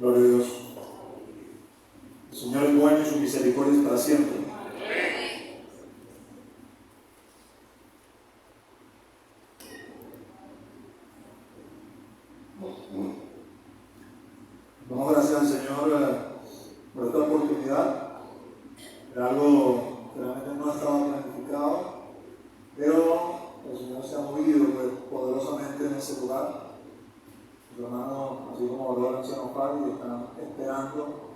Gloria a Dios. El Señor es bueno y su misericordia es para siempre. Damos gracias al Señor por esta oportunidad. Era algo que realmente no estaba planificado, pero el Señor se ha movido poderosamente en ese lugar. Los hermanos, así como habló el anciano Fabio, están esperando.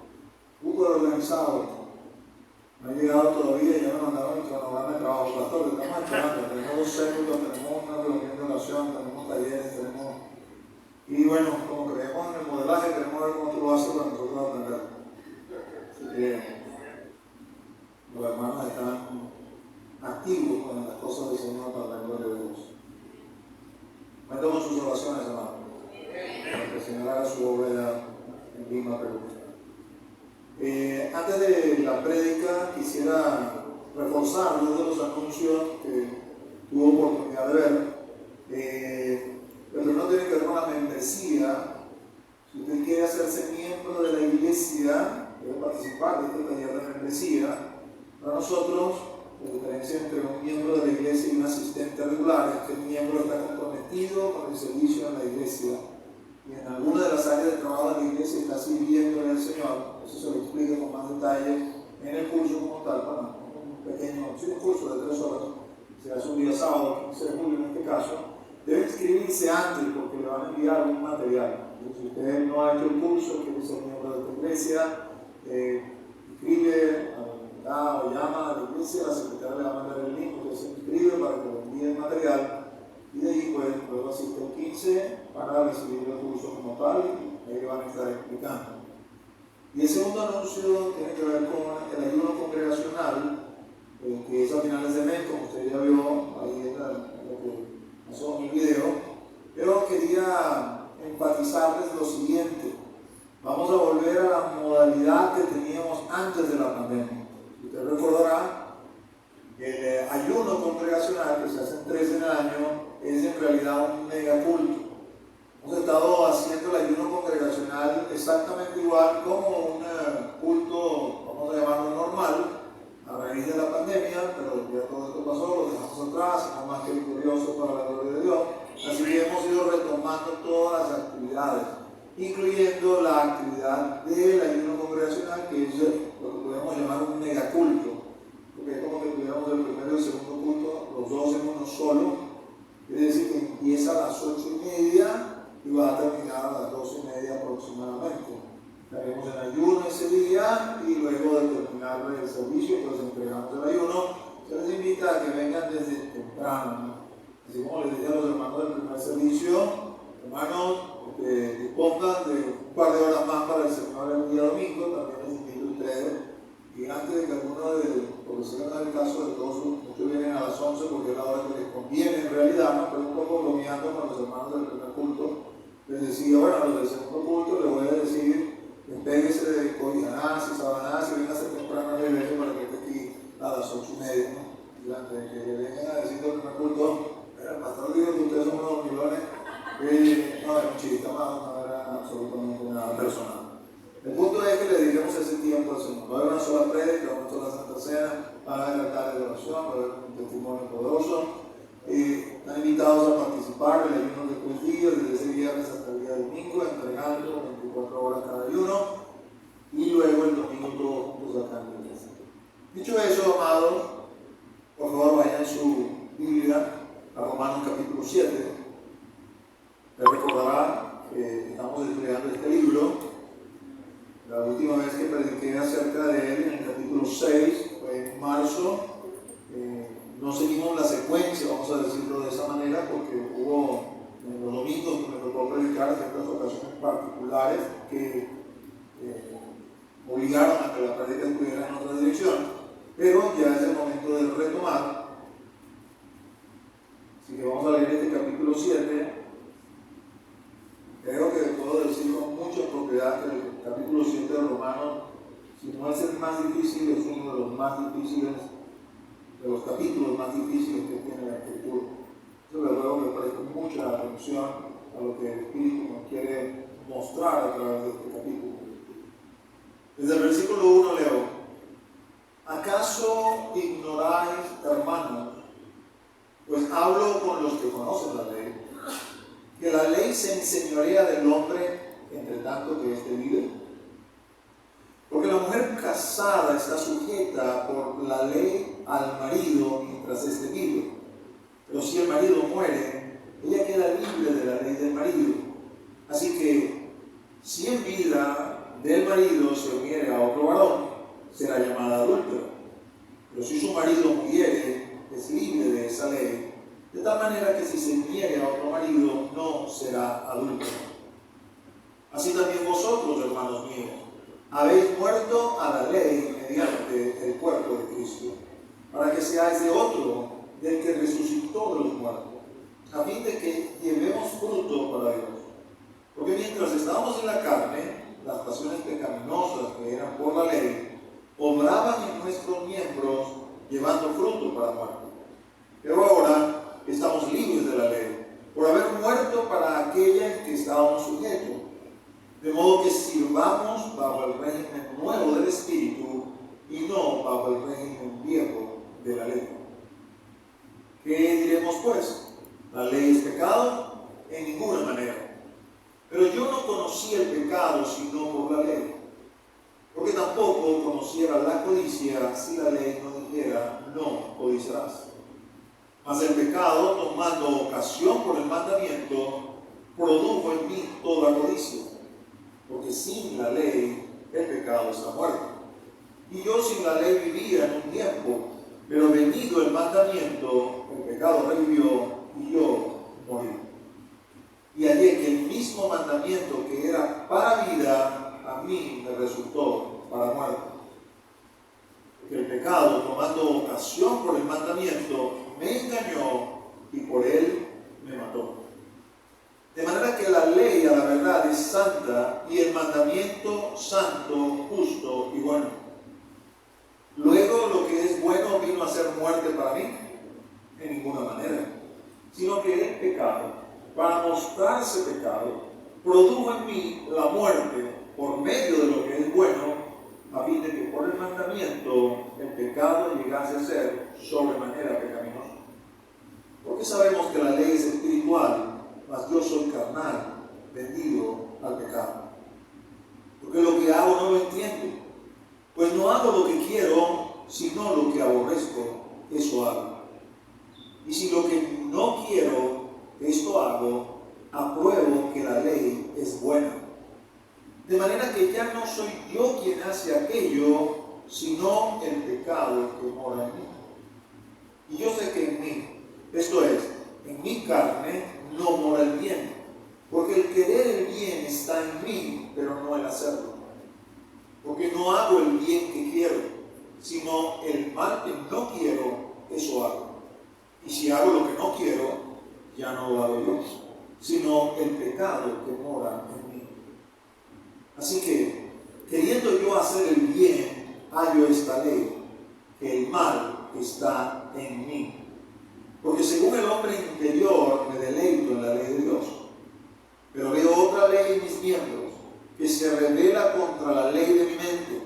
Súper organizado. No ha llegado todavía, ya me mandaron el cronograma de trabajo. Pastor, estamos esperando. Tenemos 2 células, tenemos una reunión de oración, tenemos talleres, tenemos. Y bueno, como creemos en el modelaje, queremos ver cómo tú lo haces para nosotros aprender. Así que los hermanos están activos con las cosas del Señor para la gloria de Dios. Cuento con sus oraciones, hermanos. Para que el Señor haga su obra ya en Lima, Perú. Antes de la prédica quisiera reforzar uno de los anuncios que tuve oportunidad de ver. El primero tiene que ver con la membresía. Si usted quiere hacerse miembro de la iglesia, debe participar de este taller de membresía. Para nosotros, la diferencia entre un miembro de la iglesia y un asistente regular es que el miembro está comprometido con el servicio en la iglesia. Y en alguna de las áreas de trabajo de la iglesia está sirviendo al Señor. Eso se lo explico con más detalle en el curso como tal. Bueno, un pequeño curso de 3 horas. Se hace un día sábado, 15 de julio en este caso. Debe inscribirse antes porque le van a enviar un material. Entonces, si usted no ha hecho el curso, quiere ser miembro de esta iglesia, escribe o llama a la iglesia, la secretaria le va a mandar el link, usted se inscribe para que le envíe el material. Y de ahí pues luego asiste el 15 para recibir el curso como tal y ahí van a estar explicando. Y el segundo anuncio tiene que ver con el ayuno congregacional, que es a finales de mes, como usted ya vio ahí en lo que pasó en el video. Pero quería enfatizarles lo siguiente: vamos a volver a la modalidad que teníamos antes de la pandemia. Usted recordará que el ayuno congregacional, que se hacen 3 en el año, es en realidad un megaculto. Hemos estado haciendo el ayuno congregacional exactamente igual como un culto, vamos a llamarlo normal, a raíz de la pandemia, pero ya todo esto pasó, lo dejamos atrás, no más que victorioso para la gloria de Dios. Así que hemos ido retomando todas las actividades, incluyendo la actividad del ayuno congregacional, que es lo que podemos llamar un megaculto, porque es como que tuviéramos el primero y el segundo culto, los dos en uno solo. Quiere decir que empieza a las 8:30 y va a terminar a las 12:30 aproximadamente. Estaremos en ayuno ese día y luego de terminar el servicio, pues entregamos el ayuno. Se les invita a que vengan desde temprano, ¿no? Así como les dije a los hermanos del primer servicio, hermanos, que dispongan de un par de horas más para el Señor el día domingo. También les invito a ustedes. Y antes de que alguno porque si no es el caso de todos, muchos vienen a las 11 porque es la hora que les conviene en realidad, ¿no? Pero un poco bromeando con los hermanos del primer culto, les decía, bueno, a los del segundo culto les voy a decir, despéguese de cobijas y sabanas y véngase temprano a la iglesia para que esté aquí a las 8:30, ¿no? Durante que le vengan a decir del primer culto, el pastor dijo que ustedes son unos milones, no, era un chiste, no era absolutamente nada personal. El punto es que le dediquemos ese tiempo al Señor. Va a haber una sola prédica, una sola Santa Cena, va a haber altares de oración, va a haber un testimonio poderoso. Están invitados a participar en el ayuno de 3 días, desde ese viernes hasta el día domingo, entregando 24 horas cada ayuno, y luego el domingo todos juntos acá en la iglesia. Dicho eso, amados, por favor vayan en su Biblia a Romanos capítulo 7. Les recordará que estamos estudiando este libro. La última vez que prediqué acerca de él, en el capítulo 6, fue en marzo. No seguimos la secuencia, vamos a decirlo de esa manera, porque hubo en los domingos que me tocó predicar ciertas ocasiones particulares que obligaron a que la prédica estuviera en otra dirección. Pero ya es el momento de retomar. Así que vamos a leer este capítulo 7. Creo que puedo decir con mucha propiedad que el capítulo 7 de Romanos, si no es el más difícil, es uno de los más difíciles, de los capítulos más difíciles que tiene la Escritura. Yo le ruego que presten mucha atención a lo que el Espíritu nos quiere mostrar a través de este capítulo. se enseñorea del hombre entre tanto que éste vive? Porque la mujer casada está sujeta por la ley al marido mientras éste vive. Pero si el marido muere, ella queda libre de la ley del marido. Así que, si en vida del marido se uniere a otro varón, será llamada adúltera. Pero si su marido muriere, es libre de esa ley, de tal manera que si se uniere a otro marido, no será adúltera. Así también vosotros, hermanos míos, habéis muerto a la ley mediante el cuerpo de Cristo, para que seáis de otro, del que resucitó de los muertos, a fin de que llevemos fruto para Dios. Porque mientras estábamos en la carne, las pasiones pecaminosas que eran por la ley, obraban en nuestros miembros, llevando fruto para muerte. Pero ahora estamos libres de la ley, por haber muerto para aquella en que estábamos sujetos, de modo que sirvamos bajo el régimen nuevo del Espíritu y no bajo el régimen viejo de la ley. ¿Qué diremos pues? ¿La ley es pecado? En ninguna manera. Pero yo no conocía el pecado sino por la ley, porque tampoco conociera la codicia si la ley no dijera, no codiciarás. Mas el pecado, tomando ocasión por el mandamiento, produjo en mí toda codicia, porque sin la ley el pecado está muerto. Y yo sin la ley vivía en un tiempo, pero venido el mandamiento, el pecado revivió y yo morí. Y hallé que el mismo mandamiento que era para vida, a mí me resultó para muerte. Porque el pecado, tomando ocasión por el mandamiento, me engañó y por él me mató. De manera que la ley a la verdad es santa y el mandamiento santo, justo y bueno. Luego lo que es bueno vino a ser muerte para mí, en ninguna manera, sino que el pecado, para mostrarse pecado, produjo en mí la muerte por medio de lo que es bueno, a fin de que por el mandamiento el pecado llegase a ser sobremanera pecaminoso. Porque sabemos que la ley es espiritual, mas yo soy carnal, vendido al pecado. Porque lo que hago no lo entiendo, pues no hago lo que quiero, sino lo que aborrezco, eso hago. Y si lo que no quiero, esto hago, apruebo que la ley es buena. De manera que ya no soy yo quien hace aquello, sino el pecado que mora en mí. Y yo sé que en mí, esto es, en mi carne, no mora el bien, porque el querer el bien está en mí, pero no el hacerlo. Porque no hago el bien que quiero, sino el mal que no quiero, eso hago. Y si hago lo que no quiero, ya no lo hago yo, sino el pecado que mora en mí. Así que, queriendo yo hacer el bien, hallo esta ley, que el mal está en mí. Porque según el hombre interior me deleito en la ley de Dios, pero veo otra ley en mis miembros, que se revela contra la ley de mi mente,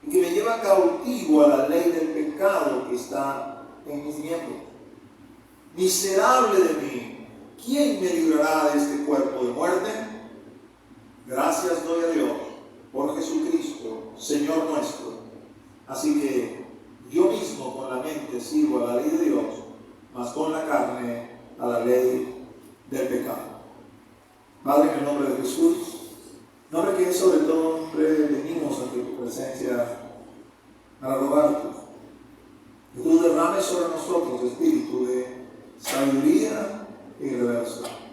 y que me lleva cautivo a la ley del pecado que está en mis miembros. Miserable de mí, ¿quién me librará de este cuerpo de muerte? Gracias doy a Dios por Jesucristo, Señor nuestro. Así que yo mismo con la mente sirvo a la ley de Dios, mas con la carne a la ley del pecado. Padre, en el nombre de Jesús, nombre que es sobre todo nombre, venimos ante tu presencia para rogarte que tú derrames sobre nosotros espíritu de sabiduría y revelación.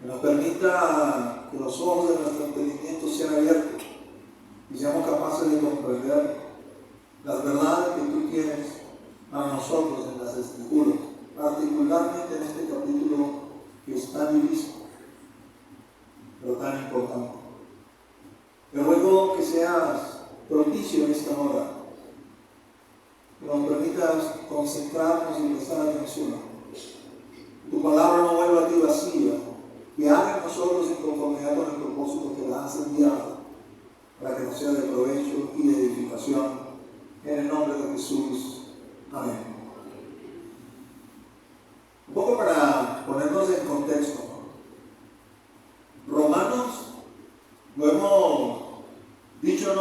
Que nos permita que los ojos de nuestro entendimiento sean abiertos y seamos capaces de comprender las verdades que tú tienes para nosotros en las Escrituras, particularmente en este capítulo que es tan difícil, pero tan importante. Te ruego que seas propicio en esta hora, que nos permitas concentrarnos y prestar atención. Que tu palabra no vuelva a ti vacía, que haga en nosotros en conformidad con el propósito que la has enviado, para que nos sea de provecho y de edificación. En el nombre de Jesús. Amén. Un poco para ponernos en contexto,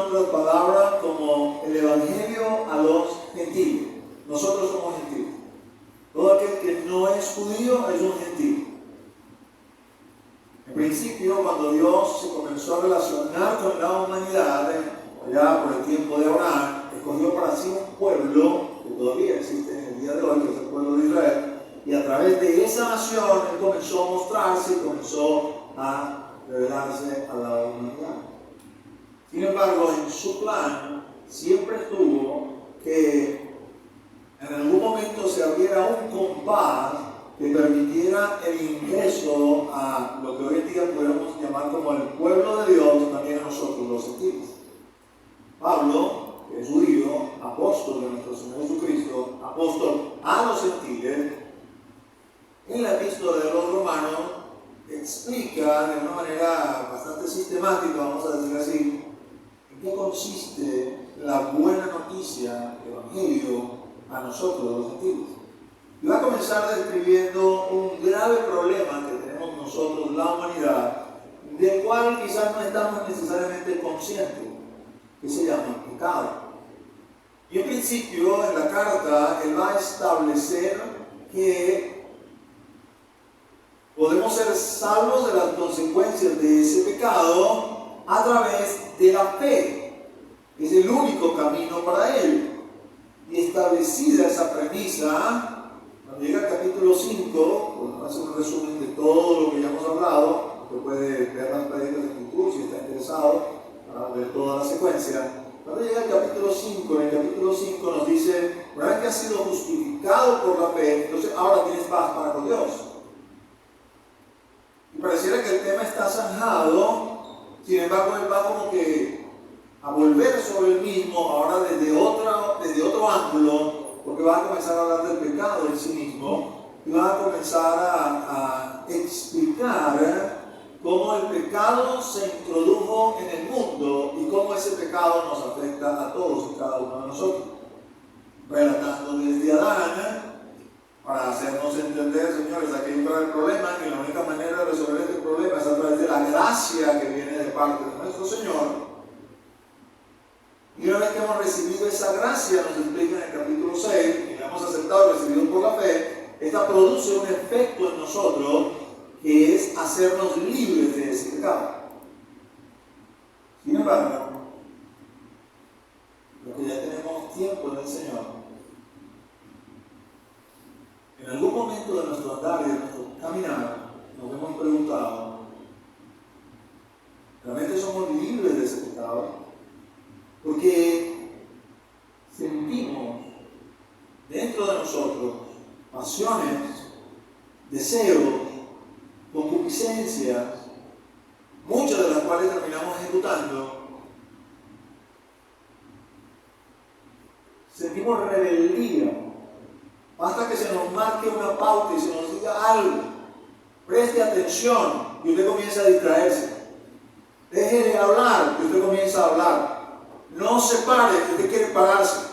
otras palabras, como el Evangelio a los gentiles. Nosotros somos gentiles. Todo aquel que no es judío es un gentil. En principio, cuando Dios se comenzó a relacionar con la humanidad, allá por el tiempo de Abraham, escogió para sí un pueblo que todavía existe en el día de hoy, que es el pueblo de Israel, y a través de esa nación Él comenzó a mostrarse y comenzó a revelarse a la humanidad. Sin embargo, en su plan siempre estuvo que en algún momento se abriera un compás que permitiera el ingreso a lo que hoy en día podemos llamar como el pueblo de Dios, también a nosotros los gentiles. Pablo, que es judío, apóstol de nuestro Señor Jesucristo, apóstol a los gentiles, en la epístola de los Romanos explica de una manera bastante sistemática, vamos a decir así, en qué consiste la buena noticia, el Evangelio, a nosotros los gentiles. Y va a comenzar describiendo un grave problema que tenemos nosotros, la humanidad, del cual quizás no estamos necesariamente conscientes, que se llama pecado. Y en principio, en la carta, él va a establecer que podemos ser salvos de las consecuencias de ese pecado a través de la fe. Es el único camino para él. Y establecida esa premisa, cuando llega al capítulo 5, bueno, hace un resumen de todo lo que ya hemos hablado, usted puede ver las predicas de YouTube si está interesado para ver toda la secuencia. Cuando llega al capítulo 5, en el capítulo 5 nos dice, una vez que has sido justificado por la fe, entonces ahora tienes paz para con Dios. Y pareciera que el tema está zanjado, sin embargo él va como que a volver sobre el mismo, ahora desde otro ángulo, porque va a comenzar a hablar del pecado en sí mismo, y va a comenzar a explicar cómo el pecado se introdujo en el mundo y cómo ese pecado nos afecta a todos y cada uno de nosotros. Relatando desde Adán, para hacernos entender, señores, aquí entra el problema, que la única manera de resolver este problema es a través de la gracia que viene de parte de nuestro Señor. Y una vez que hemos recibido esa gracia, nos explica en el capítulo 6, y la hemos aceptado y recibido por la fe, esta produce un efecto en nosotros que es hacernos libres de ese pecado. Sin embargo, lo que ya tenemos tiempo en el Señor, en algún momento de nuestro andar y de nuestro caminar, nos hemos preguntado, ¿realmente somos libres de ese pecado? Porque sentimos dentro de nosotros pasiones, deseos, concupiscencias, muchas de las cuales terminamos ejecutando. Sentimos rebeldía. Basta que se nos marque una pauta y se nos diga algo. Preste atención y usted comienza a distraerse. Deje de hablar y usted comienza a hablar. No se pare, usted quiere pararse.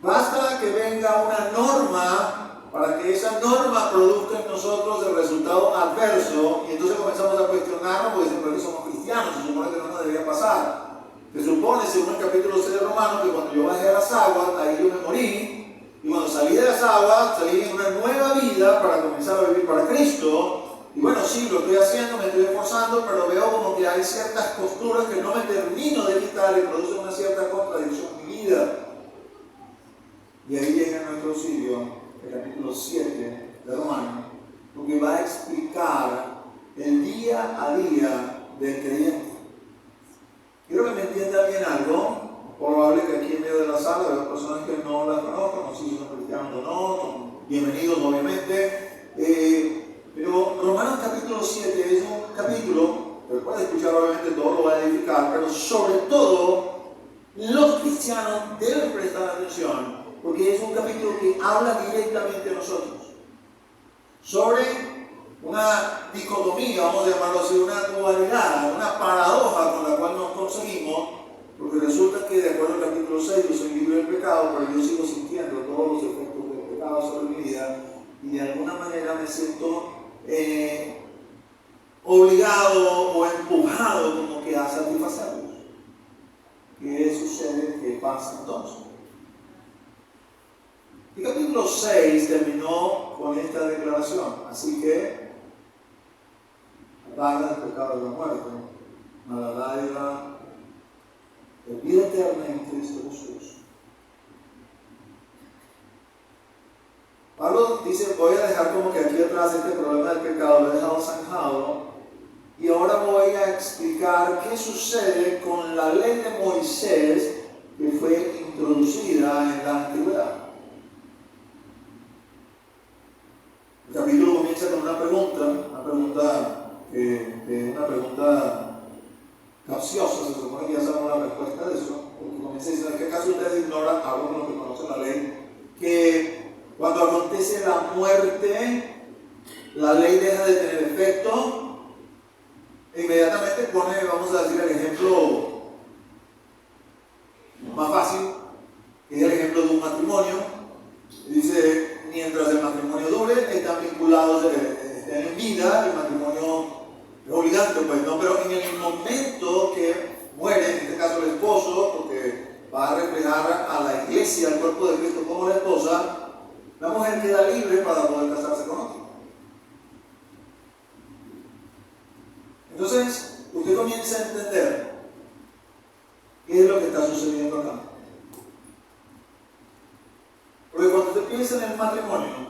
Basta que venga una norma para que esa norma produzca en nosotros el resultado adverso y entonces comenzamos a cuestionarnos porque siempre somos cristianos, se supone que no nos debería pasar. Se supone, según el capítulo 6 de Romanos, que cuando yo bajé a las aguas, ahí yo me morí, y cuando salí de las aguas, salí en una nueva vida para comenzar a vivir para Cristo. Y bueno, sí, lo estoy haciendo, me estoy esforzando, pero veo como que hay ciertas posturas que no me termino de quitar y producen una cierta contradicción en mi vida. Y ahí llega nuestro auxilio, el capítulo 7 de Romanos, porque va a explicar el día a día del creyente. Quiero que me entienda bien algo. Probable que aquí en medio de la sala hay personas que no la conozcan, no sé si son cristianos o no, son bienvenidos obviamente. Pero Romanos capítulo 7 es un capítulo, que puede escuchar obviamente todo, lo va a edificar, pero sobre todo los cristianos deben prestar atención, porque es un capítulo que habla directamente a nosotros sobre una dicotomía, vamos a llamarlo así, una dualidad, una paradoja con la cual nos conseguimos, porque resulta que de acuerdo al capítulo 6 yo soy libre del pecado, pero yo sigo sintiendo todos los efectos del pecado sobre mi vida y de alguna manera me siento obligado o empujado como que a satisfacerlos. Y que pasa entonces. El capítulo 6 terminó con esta declaración, así que la paga del pecado de la muerte, la dádiva de vida eterna en Cristo Jesús. Pablo dice, voy a dejar como que aquí atrás este problema del pecado, lo he dejado zanjado, y ahora voy a explicar qué sucede con la ley de Moisés que fue introducida en la antigüedad. El capítulo comienza con una pregunta que es una pregunta capciosa, se supone que ya sabemos la respuesta de eso, porque comienza diciendo, ¿en qué caso ustedes ignoran, algo con lo que conocen la ley, que cuando acontece la muerte, la ley deja de tener efecto? E inmediatamente pone, vamos a decir, el ejemplo más fácil, que es el ejemplo de un matrimonio. Dice, mientras el matrimonio dure, están vinculados, están en vida, el matrimonio es obligante, pues no, pero en el momento que muere, en este caso el esposo, porque va a reflejar a la iglesia, al cuerpo de Cristo como la esposa, la mujer queda libre para poder casarse con otro. Entonces, usted comienza a entender qué es lo que está sucediendo acá. Porque cuando usted piensa en el matrimonio,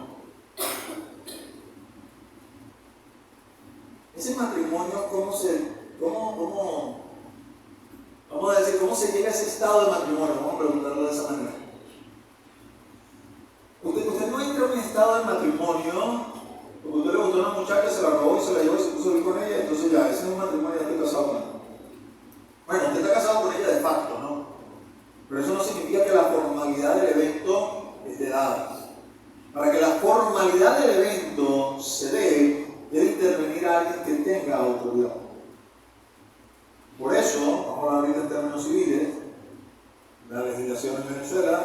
ese matrimonio, ¿cómo se llega a ese estado de matrimonio? Vamos a preguntarlo de esa manera. Usted no entra en un estado de matrimonio porque usted le gustó a una muchacha, se la robó y se la llevó y se puso a vivir con ella, entonces ya, ese es un matrimonio, ya estoy casado con ella. Bueno, usted está casado con ella de facto, ¿no? Pero eso no significa que la formalidad del evento esté dada. Para que la formalidad del evento se dé, debe intervenir a alguien que tenga autoridad. Por eso, vamos a hablar ahorita en términos civiles, la legislación en Venezuela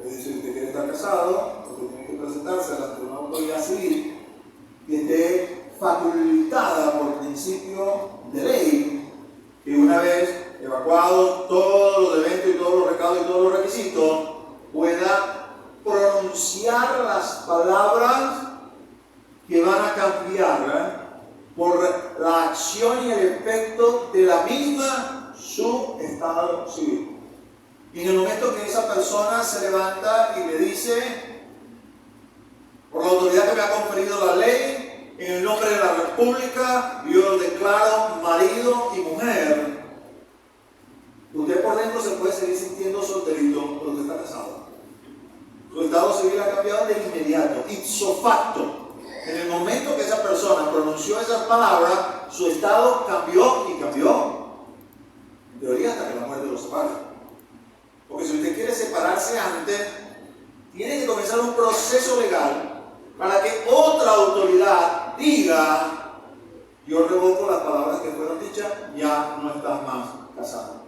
le dice que usted quiere estar casado, usted tiene que presentarse ante una autoridad civil que esté facultada por principio de ley, que una vez evacuados todos los eventos y todos los recaudos y todos los requisitos, pueda pronunciar las palabras que van a cambiar por la acción y el efecto de la misma su estado civil. Y en el momento que esa persona se levanta y le dice, por la autoridad que me ha conferido la ley, en el nombre de la República, yo lo declaro marido y mujer, usted por dentro se puede seguir sintiendo solterito, pero usted está casado. Su estado civil ha cambiado de inmediato, ipso facto. En el momento que esa persona pronunció esas palabras, su estado cambió y cambió. En teoría hasta que la muerte lo separe. Porque si usted quiere separarse antes, tiene que comenzar un proceso legal para que otra autoridad diga, yo revoco las palabras que fueron dichas, ya no estás más casado.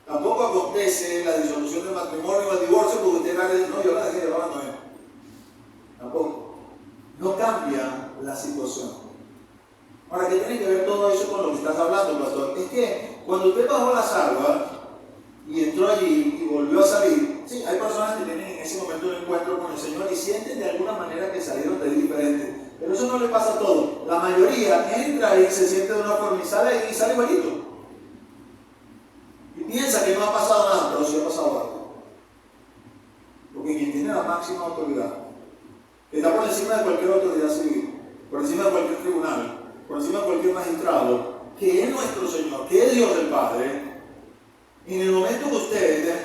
Tampoco acontece la disolución del matrimonio o el divorcio porque usted va a decir, no, yo la dejé, ahora no es. Tampoco. No cambia la situación. Ahora, ¿qué tiene que ver todo eso con lo que estás hablando, pastor? Es que cuando usted bajó las aguas y entró allí y volvió a salir, sí, hay personas que tienen en ese momento un encuentro con el Señor y sienten de alguna manera que salieron de ahí diferente. Pero eso no le pasa a todos. La mayoría entra ahí, se siente de una forma y sale igualito. Y piensa que no ha pasado nada, pero sí ha pasado algo. Porque quien tiene la máxima autoridad, que está por encima de cualquier autoridad civil, por encima de cualquier tribunal, por encima de cualquier magistrado, que es nuestro Señor, que es Dios del Padre, en el momento que usted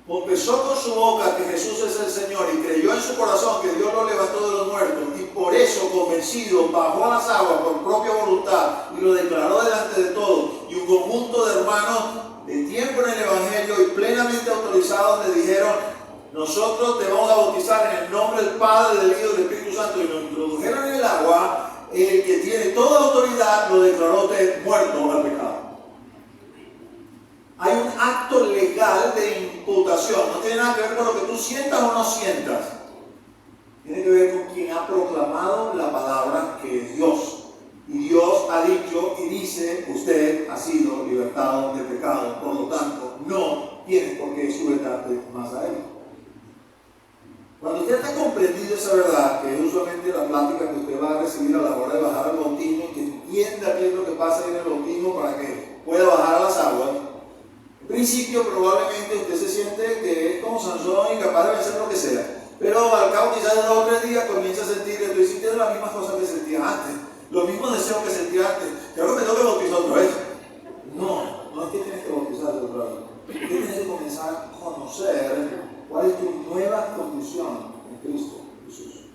confesó con su boca que Jesús es el Señor y creyó en su corazón que Dios lo levantó de los muertos y por eso convencido bajó a las aguas por propia voluntad y lo declaró delante de todos y un conjunto de hermanos de tiempo en el Evangelio y plenamente autorizados le dijeron, nosotros te vamos a bautizar en el nombre del Padre, del Hijo y del Espíritu Santo, y lo introdujeron en el agua, el que tiene toda autoridad lo declaró usted muerto al pecado. Hay un acto legal de imputación, no tiene nada que ver con lo que tú sientas o no sientas, tiene que ver con quien ha proclamado la palabra que es Dios. Y Dios ha dicho y dice, usted ha sido libertado de pecado, por lo tanto, no tienes por qué sujetarte más a Él. Cuando usted ha comprendido esa verdad, que es usualmente la plática que usted va a recibir a la hora de bajar al bautismo, que entienda qué es lo que pasa en el bautismo para que pueda bajar a las aguas, en principio probablemente usted se siente que es como Sansón y capaz de vencer lo que sea. Pero al cabo quizás de 2 o 3 días comienza a sentir que estoy sintiendo las mismas cosas que sentía antes, los mismos deseos que sentía antes. Creo que tengo que bautizar otra vez. No es que tienes que bautizarte otra vez. Usted tienes que comenzar a conocer cuál es tu nueva condición en Cristo Jesús.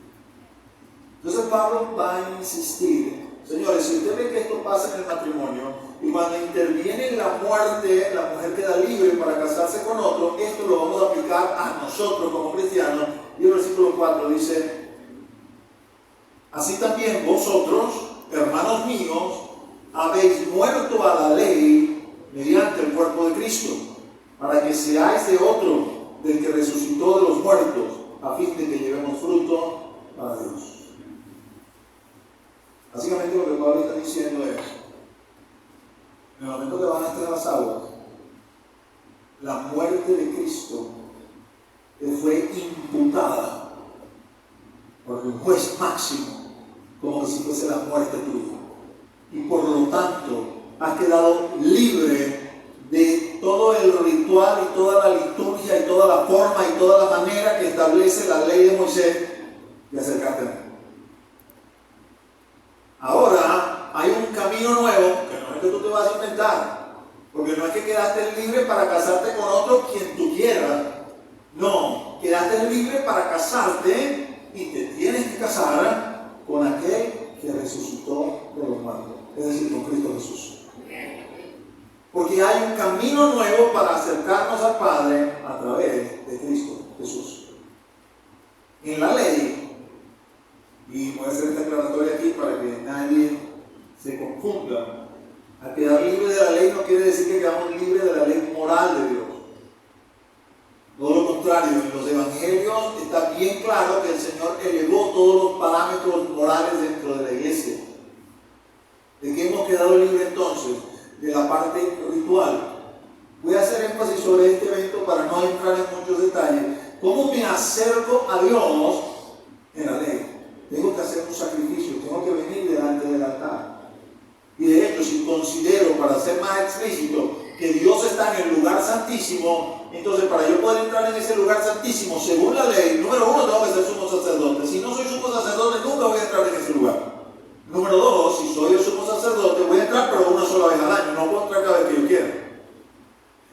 Entonces Pablo va a insistir, señores, si usted ve que esto pasa en el matrimonio y cuando interviene la muerte, la mujer queda libre para casarse con otro, esto lo vamos a aplicar a nosotros como cristianos. Y el versículo 4 dice, así también vosotros, hermanos míos, habéis muerto a la ley mediante el cuerpo de Cristo, para que seáis de otro, del que resucitó de los muertos, a fin de que llevemos fruto para Dios. Básicamente lo que Pablo está diciendo es, en el momento que van a estar en las aguas, la muerte de Cristo fue imputada por el juez máximo, como si fuese la muerte tuya. Y por lo tanto, has quedado libre de todo el ritual y toda la liturgia y toda la forma y toda la manera que establece la ley de Moisés de acercarte a mí. Ahora hay un camino nuevo que no es que tú te vas a inventar, porque no es que quedaste libre para casarte con otro quien tú quieras. No, quedaste libre para casarte y te tienes que casar con aquel que resucitó de los muertos, es decir, con Cristo Jesús. Porque hay un camino nuevo para acercarnos al Padre a través de Cristo Jesús. En la ley, y voy a hacer esta aclaratoria aquí para que nadie se confunda, al quedar libre de la ley no quiere decir que quedamos libres de la ley moral de Dios. Todo lo contrario, en los evangelios está bien claro que el Señor elevó todos los parámetros morales dentro de la iglesia. ¿De qué hemos quedado libres entonces? De la parte ritual. Voy a hacer énfasis sobre este evento para no entrar en muchos detalles. ¿Cómo me acerco a Dios en la ley? Tengo que hacer un sacrificio, tengo que venir delante del altar. Y de hecho, si considero, para ser más explícito, que Dios está en el lugar santísimo, entonces para yo poder entrar en ese lugar santísimo, según la ley, número 1, tengo que ser sumo sacerdote. Si no soy sumo sacerdote, nunca voy a entrar en ese lugar. Número 2, si soy el sumo sacerdote, voy a entrar pero una sola vez al año, no puedo entrar cada vez que yo quiera.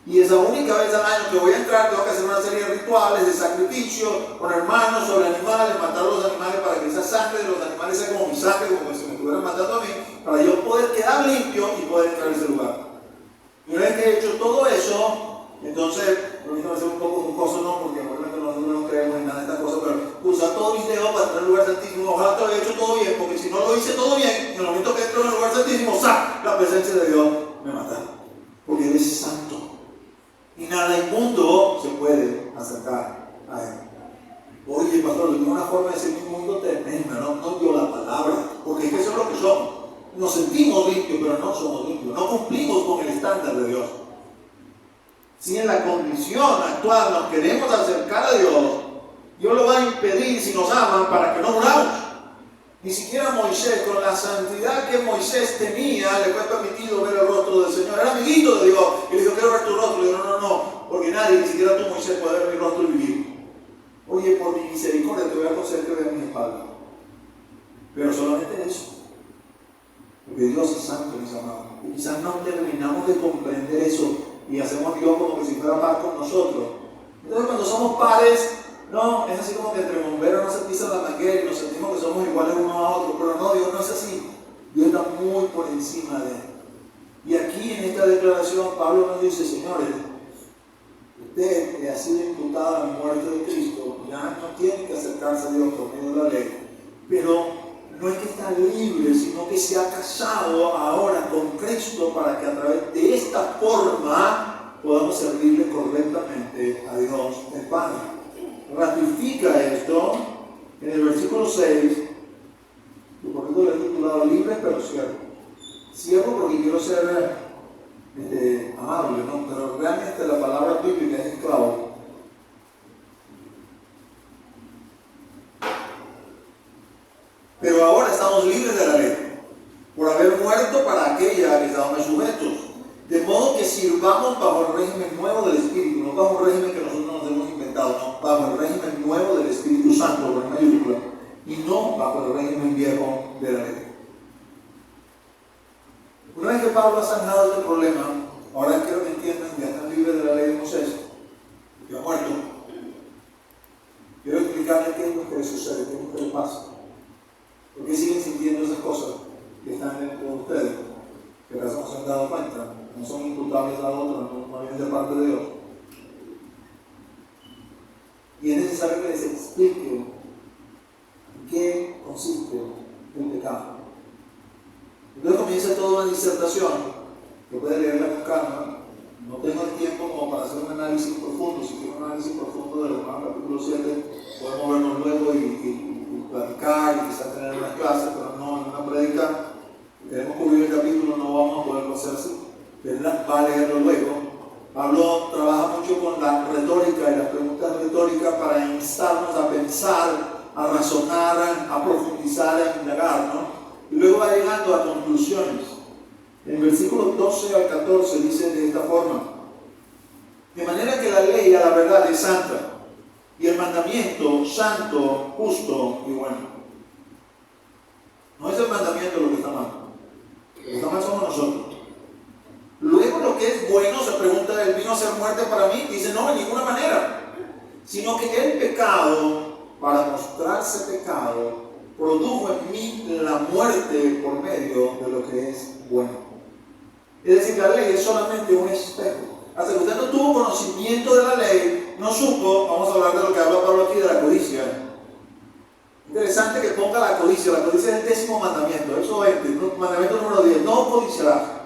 Y esa única vez al año que voy a entrar, tengo que hacer una serie de rituales, de sacrificio, poner manos sobre animales, matar a los animales para que esa sangre de los animales sea como mi sangre, como si me estuvieran matando a mí, para yo poder quedar limpio y poder entrar en ese lugar. Y una vez que he hecho todo eso, entonces, permítame ser un poco jocoso, ¿no? Porque obviamente nosotros no creemos en nada de estas cosas, pero usar todo mi dedo para entrar al lugar santísimo, ojalá te lo haya hecho todo bien, porque si no lo hice todo bien, en el momento que entro en el lugar santísimo, ¡sac!, la presencia de Dios me mata, porque Él es santo. Y nada inmundo se puede acercar a Él. Oye, pastor, tengo una forma de decir inmundo tremenda, no dio la palabra, porque es que eso es lo que somos. Nos sentimos limpios, pero no somos limpios, no cumplimos con el estándar de Dios. Si en la condición actual nos queremos acercar a Dios, Dios lo va a impedir si nos aman para que no muramos. Ni siquiera Moisés, con la santidad que Moisés tenía, le fue permitido ver el rostro del Señor. Era amiguito de Dios. Y le dijo, quiero ver tu rostro. Le dijo, no, porque nadie, ni siquiera tú, Moisés, puede ver mi rostro y vivir. Oye, por mi misericordia te voy a conceder que veas mi espalda. Pero solamente eso. Porque Dios es santo, mis amados. Y quizás no terminamos de comprender eso y hacemos Dios como que si fuera par con nosotros. Entonces cuando somos pares, no, es así como que entre bomberos no se pisan la manguera y nos sentimos que somos iguales unos a otros, pero no, Dios no es así. Dios está muy por encima de Él. Y aquí en esta declaración Pablo nos dice, señores, usted que ha sido imputado a la muerte de Cristo, ya no tiene que acercarse a Dios por medio de la ley, pero no es que está libre, sino que se ha casado ahora con Cristo para que a través de esta forma podamos servirle correctamente a Dios el Padre. Ratifica esto en el versículo 6, que por eso le he titulado libre pero siervo. Siervo porque quiero ser amable, ¿no? Pero realmente la palabra bíblica es esclavo. Pero ahora estamos libres de la ley, por haber muerto para aquella que estábamos sujetos. De modo que sirvamos bajo el régimen nuevo del Espíritu, no bajo el régimen que nosotros nos hemos inventado, no, bajo el régimen nuevo del Espíritu Santo, con mayúscula, y no bajo el régimen viejo de la ley. Una vez que Pablo ha zanjado este problema, ahora quiero que entiendan que ya están libres de la ley de Moisés, que ha muerto. Quiero explicarles qué es lo que les sucede, qué es lo que les pasa. ¿Por qué siguen sintiendo esas cosas que están dentro de ustedes? Que acaso no se han dado cuenta, no son imputables a otros, no vienen de parte de Dios. Y es necesario que les explique en qué consiste el pecado. Entonces comienza toda una disertación, que puede leerla con calma. No tengo el tiempo como para hacer un análisis profundo. Si quiero un análisis profundo de Romanos capítulo 7, podemos vernos luego y platicar y quizás tener unas clases, pero no en una prédica. Queremos cubrir el capítulo, no vamos a poderlo hacer así. Va a leerlo luego. Pablo trabaja mucho con la retórica y las preguntas retóricas para instarnos a pensar, a razonar, a profundizar, a indagar, ¿no? Y luego va llegando a conclusiones. En versículos 12 al 14 dice de esta forma: de manera que la ley a la verdad es santa, y el mandamiento santo, justo y bueno. No es el mandamiento lo que está mal. Lo que está mal somos nosotros. Luego lo que es bueno, se pregunta, ¿él vino a ser muerte para mí? Dice, no, de ninguna manera. Sino que el pecado, para mostrarse pecado, produjo en mí la muerte por medio de lo que es bueno. Es decir, la ley es solamente un espejo. Hasta que usted no tuvo conocimiento de la ley, no supo, vamos a hablar de lo que habla Pablo aquí, de la codicia. Interesante que ponga la codicia. La codicia es el 10º mandamiento, eso 20, mandamiento número 10, no codiciarás.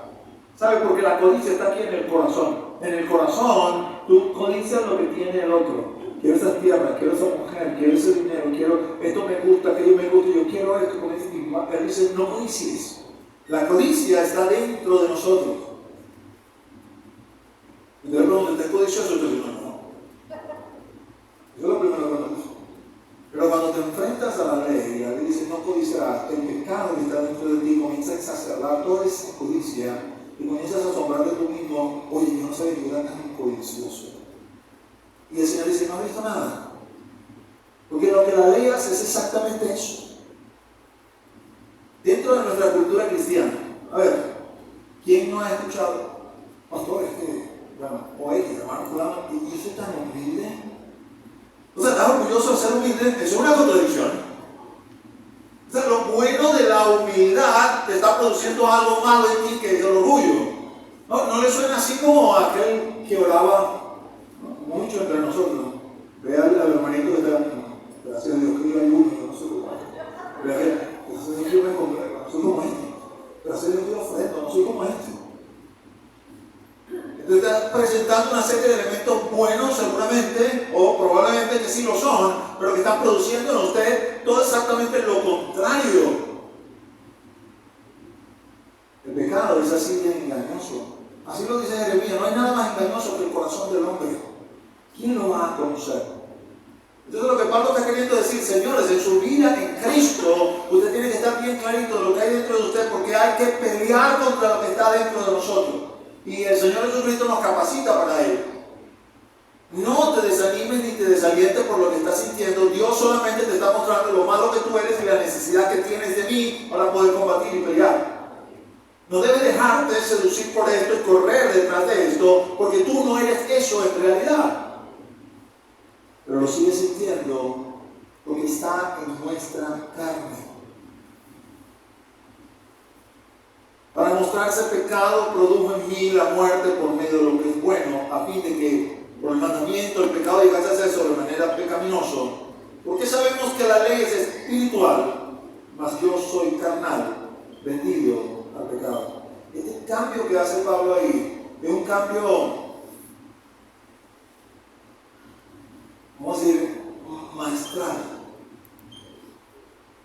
¿Sabe? Porque la codicia está aquí en el corazón. En el corazón, tú codicias lo que tiene el otro. Quiero esas tierras, quiero esa mujer, quiero ese dinero, quiero esto me gusta, aquello me gusta, yo quiero esto. Él dice, no codicies. La codicia está dentro de nosotros. Y de pronto, ¿usted es codicioso? Yo digo, no. Eso es lo primero que nos dice. Pero cuando te enfrentas a la ley dice, no codiciarás, el pecado que está dentro de ti comienza a exacerbar toda esa codicia y comienzas a asombrar de tú mismo. Oye, yo no sabía que era tan codicioso. Y el Señor dice, no has visto nada. Porque lo que la ley hace es exactamente eso. Dentro de nuestra cultura cristiana, a ver, ¿quién no ha escuchado? Pastor, oye, hermano fulano, y yo soy tan humilde. O sea, ¿estás orgulloso de ser humilde? Eso es una contradicción. O sea, lo bueno de la humildad te está produciendo algo malo en ti, que es el orgullo. ¿No le suena así como aquel que oraba mucho entre nosotros? Vea al hermanito que está, gracias a Dios que yo ayuno, yo no sé cómo. Vea que, gracias a Dios que yo me congrego, no soy como este. Gracias a Dios que yo ofrendo, no soy como este. Entonces estás presentando una serie de elementos buenos seguramente, o probablemente que sí lo son, pero que están produciendo en usted todo exactamente lo contrario. El pecado es así de engañoso. Así lo dice Jeremías, no hay nada más engañoso que el corazón del hombre. ¿Quién lo va a conocer? Entonces lo que Pablo está queriendo decir, señores, en su vida en Cristo, usted tiene que estar bien clarito de lo que hay dentro de usted, porque hay que pelear contra lo que está dentro de nosotros. Y el Señor Jesucristo nos capacita para ello. No te desanimes ni te desalientes por lo que estás sintiendo. Dios solamente te está mostrando lo malo que tú eres y la necesidad que tienes de mí para poder combatir y pelear. No debes dejarte seducir por esto y correr detrás de esto, porque tú no eres eso en realidad. Pero lo sigues sintiendo porque está en nuestra carne. Para mostrarse pecado, produjo en mí la muerte por medio de lo que es bueno, a fin de que por el mandamiento el pecado llegase a ser de manera pecaminoso. Porque sabemos que la ley es espiritual, mas yo soy carnal, vendido al pecado. Este cambio que hace Pablo ahí es un cambio, vamos a decir, maestral.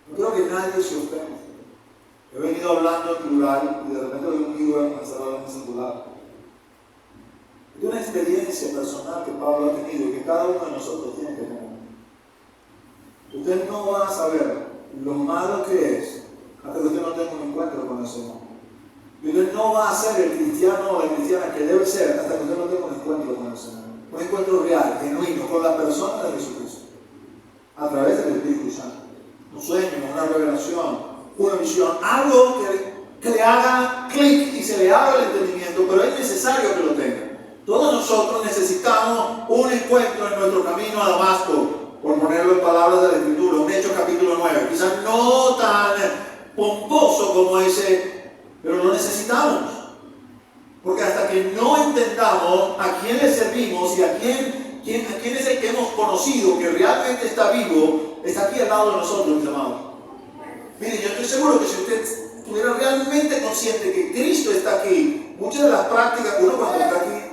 No creo que nadie se ofenda. He venido hablando en plural y de repente doy un libro en hablando en singular. Es una experiencia personal que Pablo ha tenido y que cada uno de nosotros tiene que tener. Usted no va a saber lo malo que es hasta que usted no tenga un encuentro con el Señor. Y usted no va a ser el cristiano o la cristiana que debe ser hasta que usted no tenga un encuentro con el Señor. Un encuentro real, genuino, con la persona de Jesucristo. A través del Espíritu Santo. Un sueño, una revelación, una visión, algo que le haga clic y se le abra el entendimiento, pero es necesario que lo tenga. Todos nosotros necesitamos un encuentro en nuestro camino a Damasco, por ponerlo en palabras de la Escritura, un Hechos capítulo 9, quizás no tan pomposo como ese, pero lo necesitamos. Porque hasta que no entendamos a quién le servimos y a quién es el que hemos conocido, que realmente está vivo, está aquí al lado de nosotros, mis amados. Mire, yo estoy seguro que si usted estuviera realmente consciente que Cristo está aquí, muchas de las prácticas que uno cuando está aquí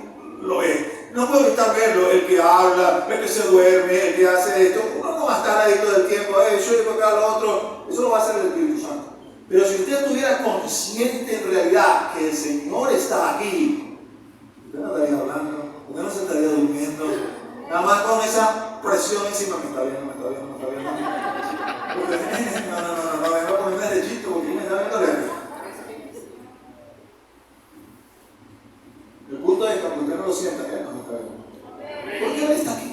lo ve. No puede evitar verlo, el que habla, el que se duerme, el que hace esto. Uno no va a estar ahí todo el tiempo, yo y acá lo otro. Eso lo va a hacer el Espíritu Santo. Pero si usted estuviera consciente en realidad que el Señor está aquí, usted no estaría hablando, usted no se estaría durmiendo, nada más con esa presión encima. Me está viendo. Porque, no, me voy a poner derechito porque me está viendo lejos. El punto es que aunque usted no lo sienta, Él no me está viendo. ¿Por qué Él está aquí?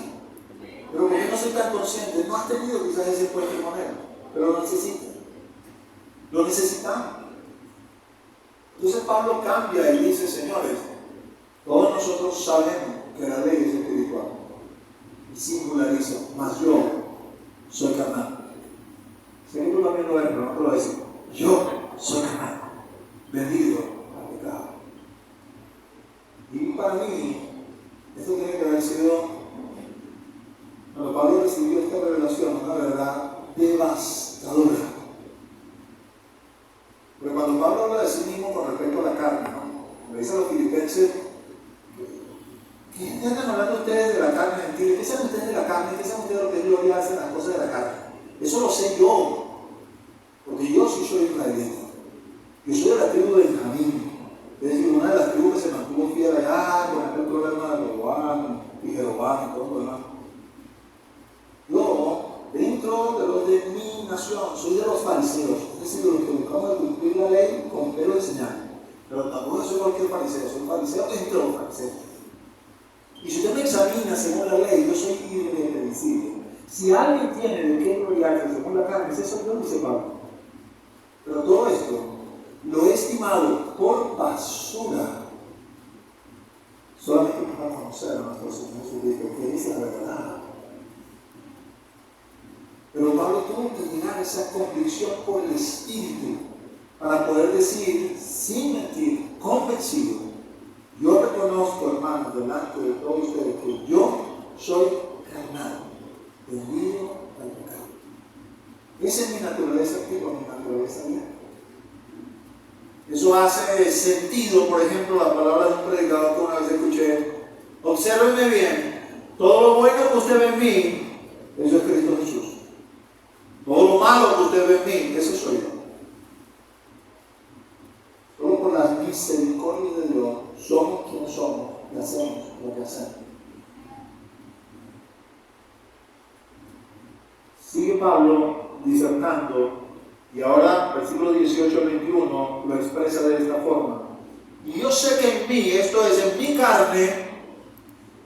Pero porque no soy tan consciente, no has tenido quizás ese encuentro con Él, pero lo necesita. Lo necesitamos. Entonces Pablo cambia y dice, señores, todos nosotros sabemos que la ley es espiritual. Y singulariza, mas yo soy carnal. Sé que tú también lo ves, pero no te lo voy a decir. Yo soy carnal, vendido al pecado. Y para mí, esto tiene que haber sido, cuando Pablo recibió esta revelación, una verdad devastadora. Porque cuando Pablo habla de sí mismo con respecto a la carne, ¿no? Le dice a los filipenses, ¿qué andan hablando ustedes de la carne gentil? ¿Qué saben ustedes de la carne? ¿Qué saben ustedes de lo que Dios hace en las cosas de la carne? Eso lo sé yo, porque yo sí soy israelita. Yo soy de la tribu de Benjamín. Es decir, una de las tribus que se mantuvo fiel allá con aquel problema de Roboam y Jeroboam y todo lo demás. Yo, dentro de los de mi nación, soy de los fariseos, es decir, de los que buscamos cumplir la ley con pelo de señal. Pero tampoco soy cualquier fariseo, soy fariseo dentro de los fariseos. Y si usted me examina según la ley, yo soy irreversible. Si alguien tiene de qué gloriarse según la carne, es eso que dice Pablo. Pero todo esto lo he estimado por basura, solamente para conocer a nuestro Señor Jesucristo, que es la verdad. Pero Pablo tuvo que llegar a esa convicción por el Espíritu para poder decir, sin mentir, convencido, yo reconozco, hermanos, delante de todos ustedes, que yo soy carnal, vendido al pecado. Esa es mi naturaleza antigua, mi naturaleza vieja. Eso hace sentido, por ejemplo, la palabra de un predicador que una vez escuché. Obsérveme bien, todo lo bueno que usted ve en mí, eso es Cristo Jesús. Todo lo malo que usted ve en mí, eso soy yo. Solo por las misericordias de Dios somos quienes somos y hacemos lo que hacemos. Sigue Pablo disertando y ahora, versículos 18 al 21, lo expresa de esta forma. Y yo sé que en mí, esto es en mi carne,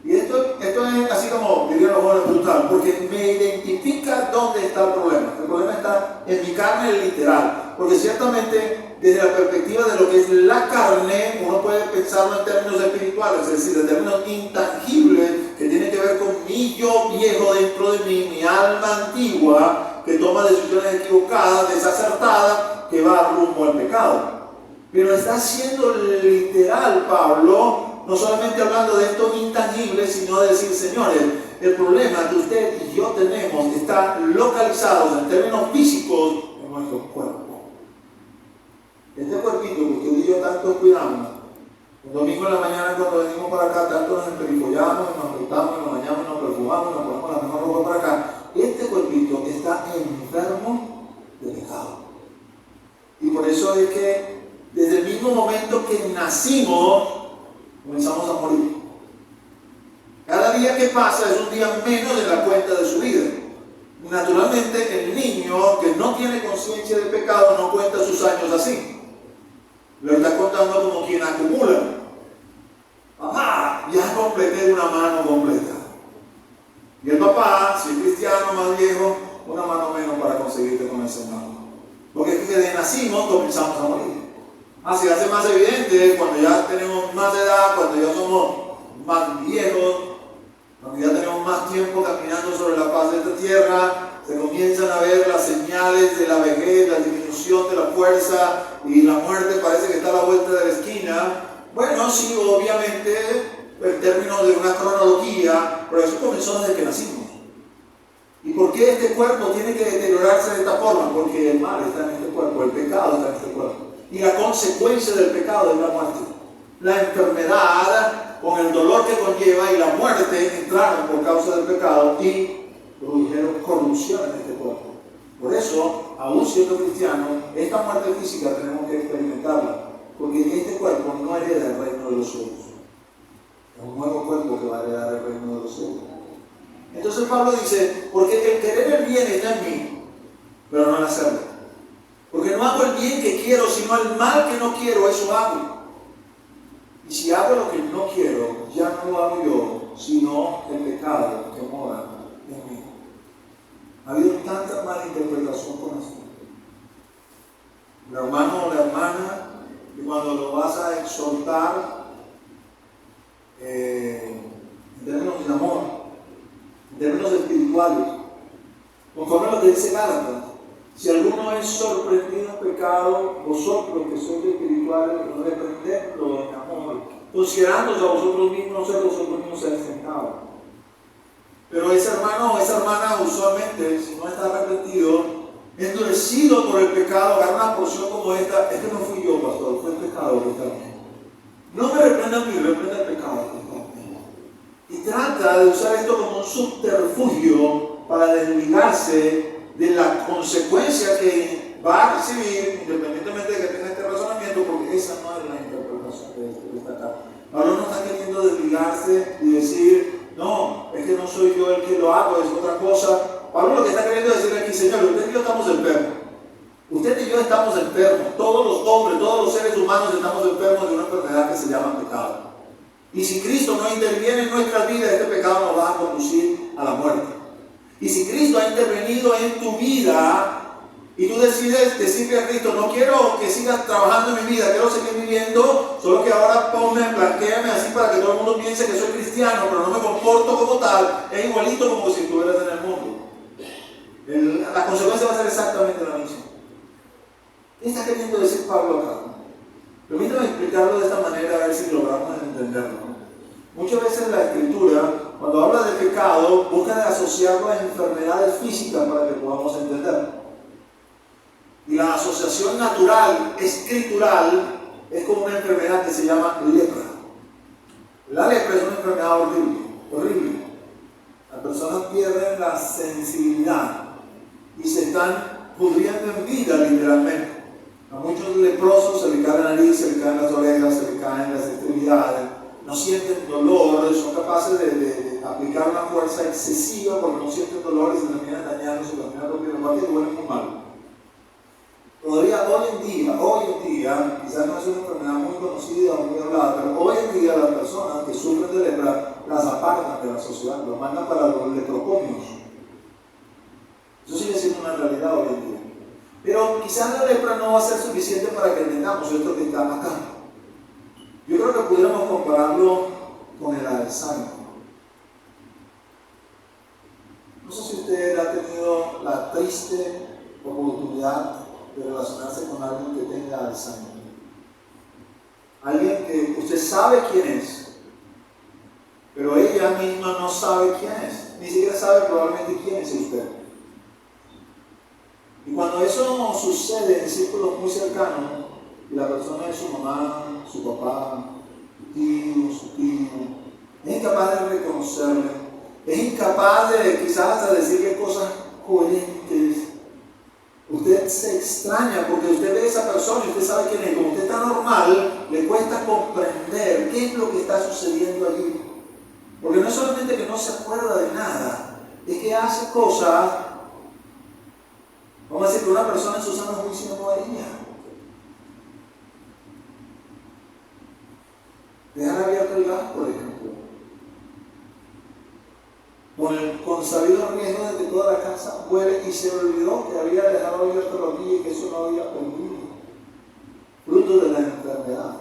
y esto es así como dirían los jóvenes brutal, porque me identifica dónde está el problema. El problema está en mi carne literal, porque ciertamente desde la perspectiva de lo que es la carne, uno puede pensarlo en términos espirituales, es decir, en términos intangibles, que tienen que ver con mi yo viejo dentro de mí, mi alma antigua, que toma decisiones equivocadas, desacertadas, que va rumbo al pecado. Pero está siendo literal Pablo, no solamente hablando de esto intangible, sino de decir, señores, el problema que usted y yo tenemos está localizado en términos físicos en nuestro cuerpo. Este cuerpito que usted y yo tanto cuidamos, el domingo en la mañana cuando venimos para acá, tanto nos emperifollamos, nos afeitamos, nos bañamos, nos perfumamos, nos ponemos la mejor ropa para acá. Este cuerpito está enfermo de pecado. Y por eso es que desde el mismo momento que nacimos, comenzamos a morir. día que pasa es un día menos en la cuenta de su vida. Naturalmente, el niño que no tiene conciencia del pecado no cuenta sus años así. Lo está contando como quien acumula. Papá, ya completé una mano completa. Y el papá, si es cristiano más viejo, una mano menos para conseguirte con ese mano. Porque desde nacimos comenzamos a morir. Se hace más evidente cuando ya tenemos más edad, cuando ya somos más viejos, cuando ya tenemos más tiempo caminando sobre la faz de esta tierra, se comienzan a ver las señales de la vejez, la disminución de la fuerza y la muerte parece que está a la vuelta de la esquina. Bueno, sí, obviamente, en términos de una cronología, pero eso comenzó desde que nacimos. ¿Y por qué este cuerpo tiene que deteriorarse de esta forma? Porque el mal está en este cuerpo, el pecado está en este cuerpo. Y la consecuencia del pecado es la muerte. La enfermedad, con el dolor que conlleva, y la muerte entraron por causa del pecado y produjeron corrupción en este cuerpo. Por eso, aún siendo cristiano, esta muerte física tenemos que experimentarla, porque este cuerpo no hereda el reino de los cielos. Es un nuevo cuerpo que va a heredar el reino de los cielos. Entonces Pablo dice, porque el querer el bien está en mí, pero no el hacerlo. Porque no hago el bien que quiero, sino el mal que no quiero, eso hago. Y si hago lo que no quiero, ya no lo hago yo, sino el pecado que mora en mí. Ha habido tanta mala interpretación con esto. El hermano o la hermana, y cuando lo vas a exhortar, en términos de amor, en términos espirituales, conforme a lo que dice Gálatas, si alguno es sorprendido en pecado, vosotros que sois espirituales, reprendedlo en amor, considerándoos a vosotros mismos, ser vosotros mismos seres tentados. Pero ese hermano o esa hermana, usualmente, si no está arrepentido, endurecido por el pecado, agarra una porción como esta. Es que no fui yo, pastor, fue el pecado que está en mí. No me reprenda a mí, reprenda el pecado que está en mí. Y trata de usar esto como un subterfugio para desligarse de la consecuencia que va a recibir, independientemente de que tenga este razonamiento, porque esa no es la interpretación de esta carta. Pablo no está queriendo desligarse y decir, no, es que no soy yo el que lo hago, es otra cosa. Pablo lo que está queriendo decir aquí, Señor, usted y yo estamos enfermos. Usted y yo estamos enfermos. Todos los hombres, todos los seres humanos estamos enfermos de una enfermedad que se llama pecado. Y si Cristo no interviene en nuestras vidas, este pecado nos va a conducir a la muerte. Y si Cristo ha intervenido en tu vida y tú decides decirle a Cristo, no quiero que sigas trabajando en mi vida, quiero seguir viviendo, solo que ahora blanquéame así para que todo el mundo piense que soy cristiano, pero no me comporto como tal, es igualito como si estuvieras en el mundo. La consecuencia va a ser exactamente la misma. ¿Qué está queriendo decir Pablo acá? Permítame explicarlo de esta manera, a ver si logramos entenderlo. Muchas veces la Escritura, cuando habla de pecado, busca de asociarlo a enfermedades físicas para que podamos entender. Y la asociación natural, escritural, es como una enfermedad que se llama lepra. La lepra es una enfermedad horrible, horrible. Las personas pierden la sensibilidad y se están pudriendo en vida, literalmente. A muchos leprosos se le cae la nariz, se le caen las orejas, se le caen las extremidades. No sienten dolor, son capaces de aplicar una fuerza excesiva porque no sienten dolor y se terminan dañando, se terminan rompiendo, igual que duele muy mal. Todavía hoy en día, quizás no es una enfermedad muy conocida o muy hablada, pero hoy en día las personas que sufren de lepra las apartan de la sociedad, los mandan para los leprocomios. Eso sigue siendo una realidad hoy en día. Pero quizás la lepra no va a ser suficiente para que entendamos esto que está acá. Yo creo que pudiéramos compararlo con el Alzheimer. No sé si usted ha tenido la triste oportunidad de relacionarse con alguien que tenga Alzheimer. Alguien que usted sabe quién es, pero ella misma no sabe quién es. Ni siquiera sabe probablemente quién es usted. Y cuando eso sucede en círculos muy cercanos, y la persona es su mamá, su papá, su tío, es incapaz de reconocerle, es incapaz de quizás hasta decirle cosas coherentes. Usted se extraña porque usted ve a esa persona y usted sabe quién es. Como usted está normal, le cuesta comprender qué es lo que está sucediendo allí. Porque no es solamente que no se acuerda de nada, es que hace cosas, vamos a decir que una persona en su sano juicio no haría. Dejar abierto el gas, por ejemplo, con sabido riesgo de que toda la casa huele, y se olvidó que había dejado abierto la hornilla y que eso no había perdido, fruto de la enfermedad.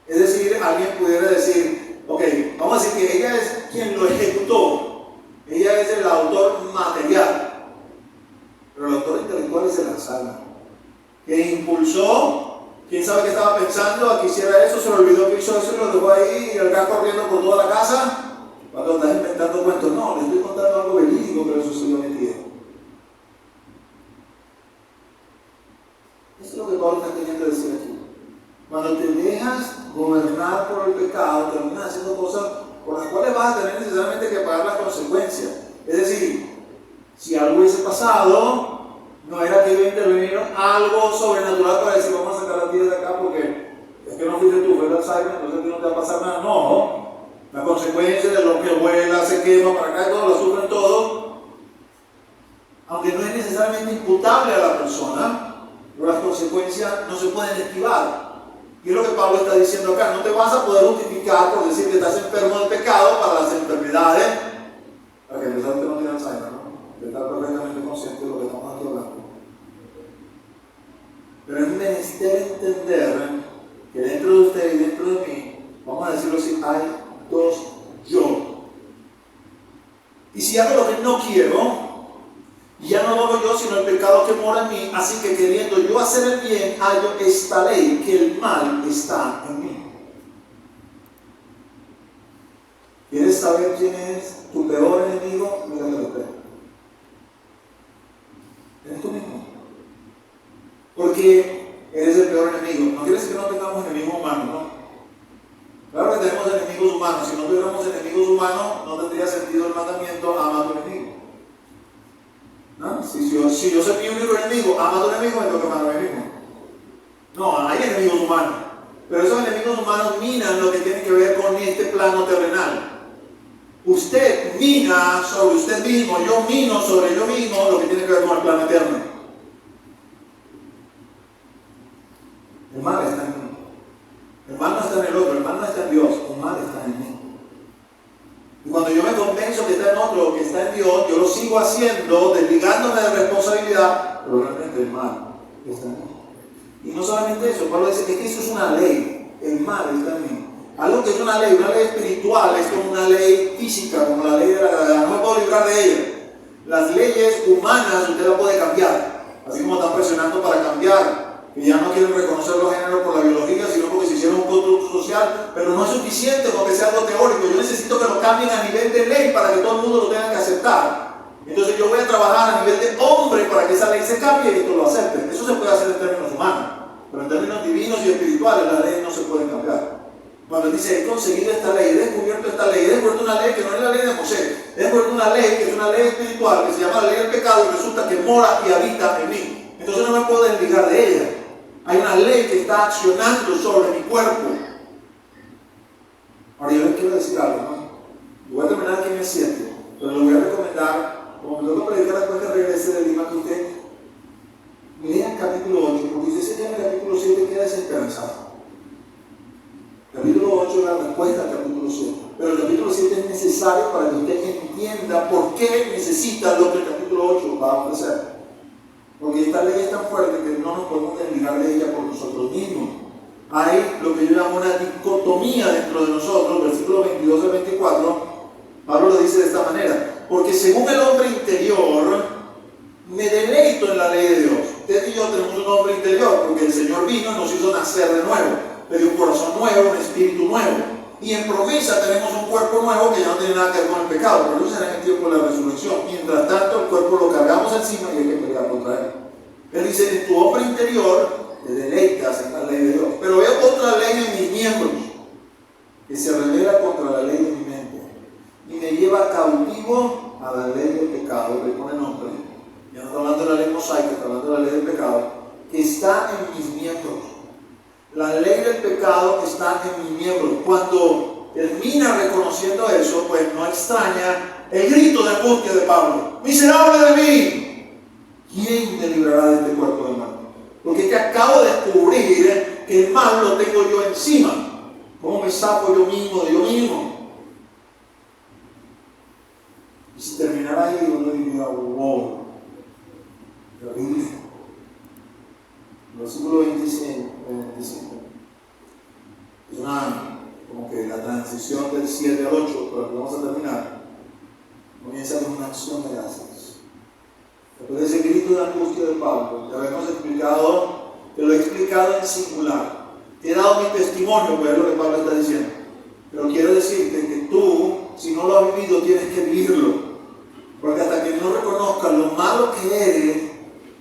Es decir, alguien pudiera decir, ok, vamos a decir que ella es quien lo ejecutó, ella es el autor material, pero el autor intelectual es el alzheimer, que impulsó. ¿Quién sabe qué estaba pensando? A que hiciera eso, se le olvidó que hizo eso y lo dejó ahí y el gas corriendo por toda la casa. Cuando estás inventando cuentos, no, le estoy contando algo verídico que le sucedió a mi tía. Eso es lo que Pablo está queriendo decir aquí. Cuando te dejas gobernar por el pecado, terminas haciendo cosas por las cuales vas a tener necesariamente que pagar las consecuencias. Es decir, si algo hubiese pasado, no era que iba a intervenir algo sobrenatural para decir vamos a sacar a ti de acá porque es que no fuiste tú, fue el Alzheimer, entonces a ti no te va a pasar nada. No, la consecuencia de lo que vuela, se quema para acá y todo, lo sufren todos, aunque no es necesariamente imputable a la persona, pero las consecuencias no se pueden esquivar. Y es lo que Pablo está diciendo acá, no te vas a poder justificar por decir que estás enfermo del pecado para las enfermedades, para que el no tiene Alzheimer, ¿no? De estar perfectamente consciente de lo que estamos aquí hablando. Pero es menester entender que dentro de usted y dentro de mí, vamos a decirlo así, hay dos yo. Y si hago lo que no quiero, ya no lo hago yo, sino el pecado que mora en mí, así que queriendo yo hacer el bien, hallo esta ley, que el mal está en mí. ¿Quieres saber quién es tu peor enemigo? Mírate al espejo. Eres tú mismo. Porque eres el peor enemigo. No quiere decir que no tengamos enemigos humanos, ¿no? Claro que tenemos enemigos humanos. Si no tuviéramos enemigos humanos, no tendría sentido el mandamiento, ama a tu enemigo. ¿No? Si yo soy mi único enemigo, ama a tu enemigo, me toca amar a mi mismo. No, hay enemigos humanos. Pero esos enemigos humanos minan lo que tiene que ver con este plano terrenal. Usted mina sobre usted mismo, yo mino sobre yo mismo lo que tiene que ver con el plano eterno. El mal está en mí. El mal no está en el otro, el mal no está en Dios, el mal está en mí. Y cuando yo me convenzo que está en otro, que está en Dios, yo lo sigo haciendo, desligándome de responsabilidad, pero realmente el mal está en mí. Y no solamente eso, Pablo dice que eso es una ley, el mal está en mí. Algo que es una ley espiritual, es como una ley física, como la ley de la gravedad, no me puedo librar de ella. Las leyes humanas usted las puede cambiar, así como están presionando para cambiar, que ya no quieren reconocer los géneros por la biología, sino porque se hicieron un constructo social, pero no es suficiente con que sea algo teórico, yo necesito que lo cambien a nivel de ley para que todo el mundo lo tenga que aceptar. Entonces yo voy a trabajar a nivel de hombre para que esa ley se cambie y esto lo acepte. Eso se puede hacer en términos humanos, pero en términos divinos y espirituales las leyes no se pueden cambiar. Cuando dice, he conseguido esta ley, he descubierto esta ley, he descubierto una ley que no es la ley de Moisés, he descubierto una ley que es una ley espiritual, que se llama la ley del pecado, y resulta que mora y habita en mí. Entonces no me puedo desligar de ella. Hay una ley que está accionando sobre mi cuerpo. Ahora yo les quiero decir algo, ¿no? Voy a terminar aquí en el 7, pero le voy a recomendar, como me toca predicar después que regrese de Lima, que usted lea el capítulo 8, porque si se tiene el capítulo 7 queda desesperanzado. Capítulo 8 es la respuesta al capítulo 7. Pero el capítulo 7 es necesario para que usted entienda por qué necesita lo que el capítulo 8 va a ofrecer. Porque esta ley es tan fuerte que no nos podemos desligar de ella por nosotros mismos. Hay lo que yo llamo una dicotomía dentro de nosotros, versículos 22 al 24. Pablo lo dice de esta manera: porque según el hombre interior, me deleito en la ley de Dios. Usted y yo tenemos un hombre interior, porque el Señor vino y nos hizo nacer de nuevo. Le dio un corazón nuevo, un espíritu nuevo. Y en promesa tenemos un cuerpo nuevo que ya no tiene nada que ver con el pecado, pero eso será en el tiempo de la resurrección. Mientras tanto, el cuerpo lo cargamos encima y hay que pelear contra él. Él dice, en tu hombre interior te deleitas en la ley de Dios. Pero veo otra ley en mis miembros, que se revela contra la ley de mi mente, y me lleva cautivo a la ley del pecado, le pone nombre. Ya no está hablando de la ley mosaica, está hablando de la ley del pecado, que está en mis miembros. La ley del pecado está en mis miembros. Cuando termina reconociendo eso, pues no extraña el grito de angustia de Pablo: miserable de mí, ¿quién me librará de este cuerpo de muerte? Porque es que acabo de descubrir que el mal lo tengo yo encima. ¿Cómo me saco yo mismo de yo mismo? Y si terminara ahí, uno diría: wow, terrible. Versículo 25. Es como que la transición del 7 al 8, pero que vamos a terminar, comienza con una acción de gracias. Después de ese grito de angustia de Pablo, ya habíamos explicado, te lo he explicado en singular. Te he dado mi testimonio, pues es lo que Pablo está diciendo. Pero quiero decirte que tú, si no lo has vivido, tienes que vivirlo. Porque hasta que no reconozcas lo malo que eres,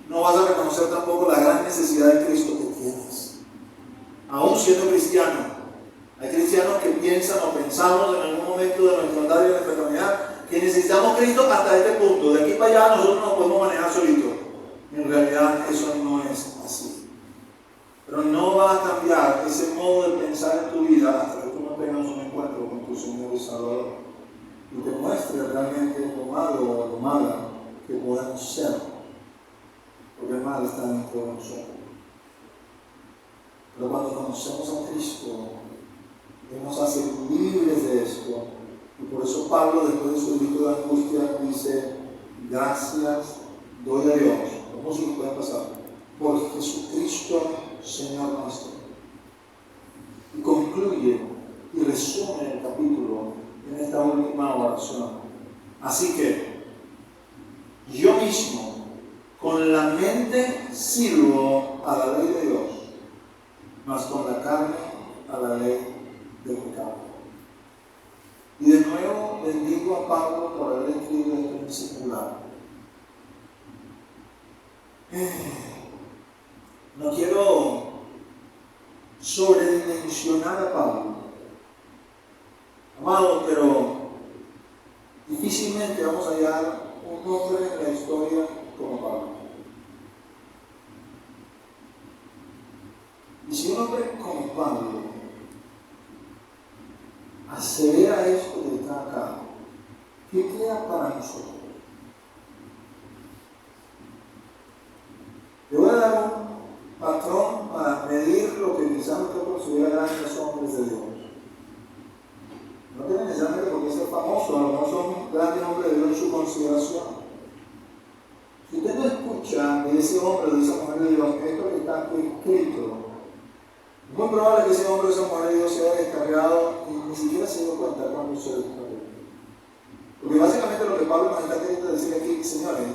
no vas a reconocer tampoco la gran necesidad de Cristo que tienes. Aún siendo cristiano, hay cristianos que piensan o pensamos en algún momento de nuestra andar y de nuestra caminar que necesitamos Cristo hasta este punto. De aquí para allá nosotros nos podemos manejar solitos. En realidad eso no es así. Pero no va a cambiar ese modo de pensar en tu vida hasta que tú no tengas un encuentro con tu Señor y Salvador y te muestre realmente lo malo o lo mala que podemos ser, porque el mal está dentro de nosotros. Pero cuando conocemos a Cristo, Él nos hace libres de esto, y por eso Pablo, después de su grito de angustia, dice: gracias doy a Dios. Los músicos pueden pasar. Por Jesucristo Señor nuestro. Y concluye y resume el capítulo en esta última oración. Así que yo mismo con la mente sirvo a la ley de Dios, mas con la carne a la ley del pecado. Y de nuevo bendigo a Pablo por haber escrito esto en singular. No quiero sobredimensionar a Pablo, amado, pero difícilmente vamos a hallar un hombre en la historia como Pablo. Y si un hombre como Pablo asevera esto que está acá, ¿qué queda para nosotros? Le voy a dar un patrón para medir lo que quizás usted considera grandes hombres de Dios. No tiene necesariamente porque ser famoso, a lo mejor son grandes hombres de Dios en su consideración. Si usted no escucha de ese hombre o de esa mujer de Dios esto que está escrito, es muy probable que ese hombre o esa mujer de Dios se haya descargado y ni siquiera se dio cuenta cuando se descargó. Porque básicamente lo que Pablo nos está queriendo decir aquí, señores,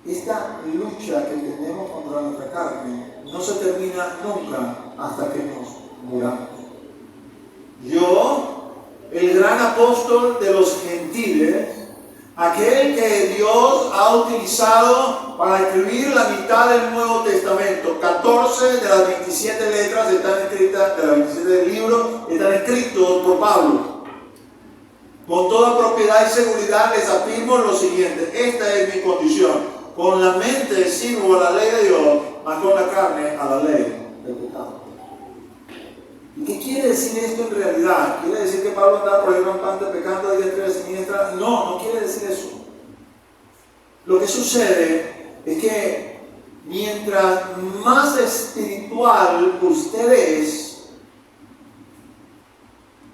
esta lucha que tenemos contra nuestra carne no se termina nunca hasta que nos muramos. Yo, el gran apóstol de los gentiles, aquel que Dios ha utilizado para escribir la mitad del Nuevo Testamento, 14 de las 27 letras están escritas, de las 27 libros están escritos por Pablo. Con toda propiedad y seguridad les afirmo lo siguiente: esta es mi condición. Con la mente sirvo a la ley de Dios, mas con la carne a la ley del pecado. ¿Y qué quiere decir esto en realidad? ¿Quiere decir que Pablo andaba por ahí rampante pecando a diestra y siniestra? No, no quiere decir eso. Lo que sucede es que mientras más espiritual usted es,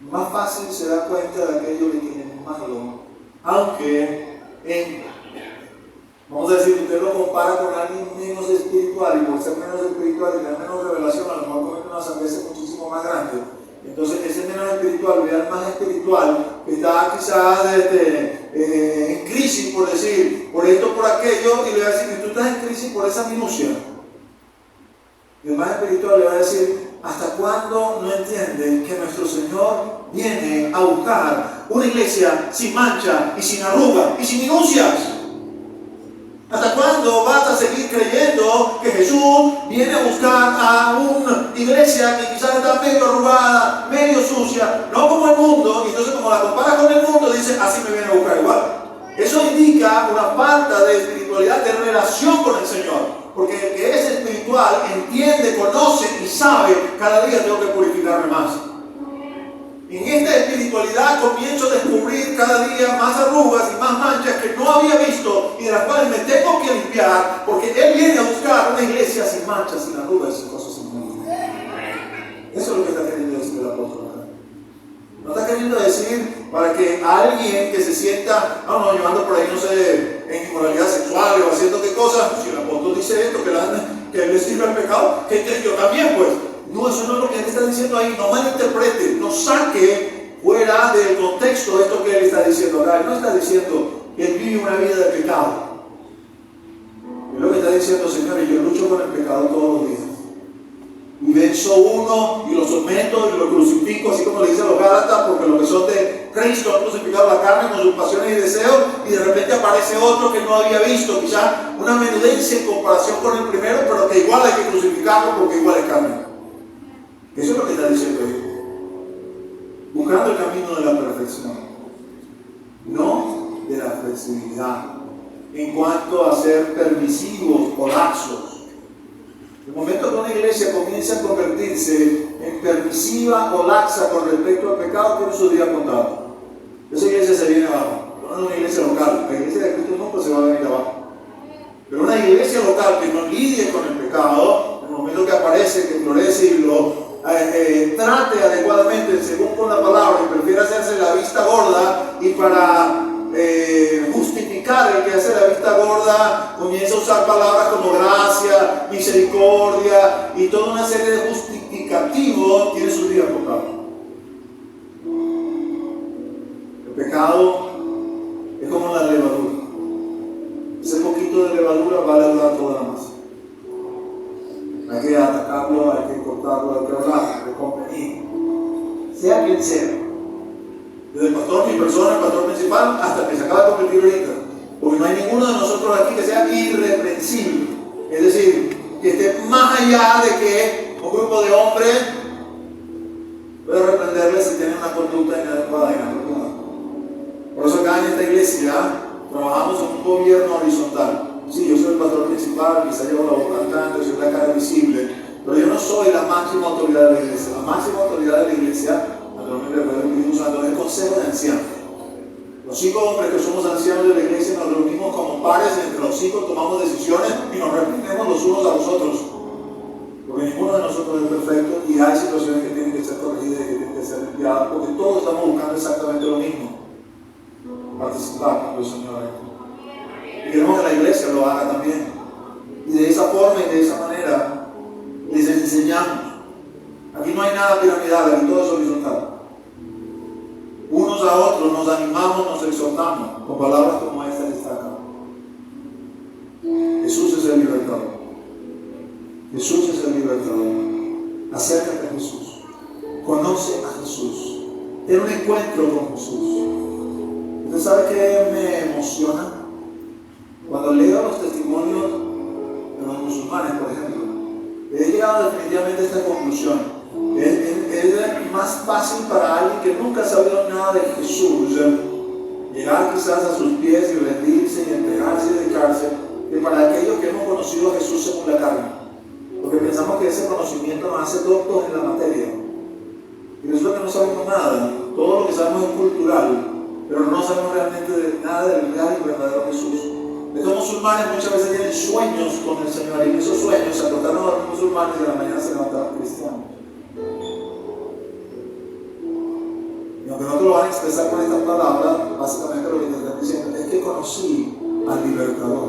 más fácil se da cuenta de aquello que tiene malo, aunque vamos a decir, usted lo compara con alguien menos espiritual, y por ser menos espiritual y tener menos revelación, a lo mejor comete una sangre muchísimo más grande. Entonces, ese menos espiritual ve al más espiritual, que está quizás en crisis, por decir, por esto, por aquello, y le va a decir que tú estás en crisis por esa minucia. Y el más espiritual le va a decir: ¿hasta cuándo no entienden que nuestro Señor viene a buscar una iglesia sin mancha y sin arruga y sin minucias? ¿Hasta cuándo vas a seguir creyendo que Jesús viene a buscar a una iglesia que quizás está medio arrugada, medio sucia, no como el mundo? Y entonces, como la comparas con el mundo, dice: así me viene a buscar igual. Eso indica una falta de espiritualidad, de relación con el Señor. Porque el que es espiritual entiende, conoce y sabe: cada día tengo que purificarme más. En esta espiritualidad comienzo a descubrir cada día más arrugas y más manchas que no había visto y de las cuales me tengo que limpiar, porque Él viene a buscar una iglesia sin manchas, sin arrugas, sin cosas inmundas. Eso es lo que está queriendo decir el apóstol acá. No está queriendo decir para que alguien que se sienta, no, yo ando por ahí, no sé, en inmoralidad sexual o haciendo qué cosas, si el apóstol dice esto, que le sirve al pecado, que yo también, pues. No, eso no es lo que él está diciendo ahí. No malinterprete, no saque fuera del contexto esto que él está diciendo acá. Él no está diciendo que él vive una vida de pecado. Él lo que está diciendo, señores, yo lucho con el pecado todos los días. Y venzo uno y lo someto y lo crucifico, así como le dicen los Gálatas, porque los que son de Cristo han crucificado la carne con sus pasiones y deseos, y de repente aparece otro que no había visto, quizás una menudencia en comparación con el primero, pero que igual hay que crucificarlo porque igual es carne. Eso es lo que está diciendo él. Buscando el camino de la perfección, no de la flexibilidad, en cuanto a ser permisivos o laxos. El momento que una iglesia comienza a convertirse en permisiva o laxa con respecto al pecado, tiene su día contado. Esa iglesia se viene abajo. No es una iglesia local. La iglesia de Cristo nunca se va a venir abajo. Pero una iglesia local que no lidie con el pecado, en el momento que aparece, que florece y lo trate adecuadamente según con la palabra y prefiere hacerse la vista gorda, y para justificar el que hace la vista gorda comienza a usar palabras como gracia, misericordia y toda una serie de justificativos, tiene su día contado. El pecado es como la levadura. Ese poquito de levadura va a leudar toda la masa. Hay que atacarlo, hay que cortarlo, hay que hablar, hay que convenir, sea quien sea. Desde el pastor, mi persona, el pastor principal, hasta que se acaba de convertir ahorita. Porque no hay ninguno de nosotros aquí que sea irreprensible. Es decir, que esté más allá de que un grupo de hombres pueda reprenderles si tienen una conducta inadecuada y inadecuada. Por eso acá en esta iglesia trabajamos en un gobierno horizontal. Sí, yo soy el pastor principal, quizá llevo la voz cantando, soy la cara visible, pero yo no soy la máxima autoridad de la iglesia. La máxima autoridad de la iglesia, es el consejo de ancianos. Los 5 hombres que somos ancianos de la iglesia nos reunimos como pares, entre los 5 tomamos decisiones y nos reprendemos los unos a los otros. Porque ninguno de nosotros es perfecto y hay situaciones que tienen que ser corregidas y que tienen que ser limpiadas, porque todos estamos buscando exactamente lo mismo: participar con el Señor. Y queremos que la iglesia lo haga también. Y de esa forma y de esa manera les enseñamos. Aquí no hay nada piramidal, aquí todo es horizontal. Unos a otros nos animamos, nos exhortamos con palabras como esta que está acá. Jesús es el libertador. Jesús es el libertador. Acércate a Jesús. Conoce a Jesús. Ten un encuentro con Jesús. ¿Usted sabe qué me emociona? Cuando leo los testimonios de los musulmanes, por ejemplo, he llegado definitivamente a esta conclusión. Es más fácil para alguien que nunca ha sabido nada de Jesús llegar quizás a sus pies y rendirse y entregarse y dedicarse, que para aquellos que hemos conocido a Jesús según la carne. Porque pensamos que ese conocimiento nos hace doctos en la materia. Y resulta que no sabemos nada. Todo lo que sabemos es cultural, pero no sabemos realmente nada del real y verdadero Jesús. Estos musulmanes muchas veces tienen sueños con el Señor, y en esos sueños se acostaron a los musulmanes y de la mañana se levantaron cristianos. Y aunque no te lo van a expresar con estas palabras, básicamente lo que te están diciendo es que conocí al libertador,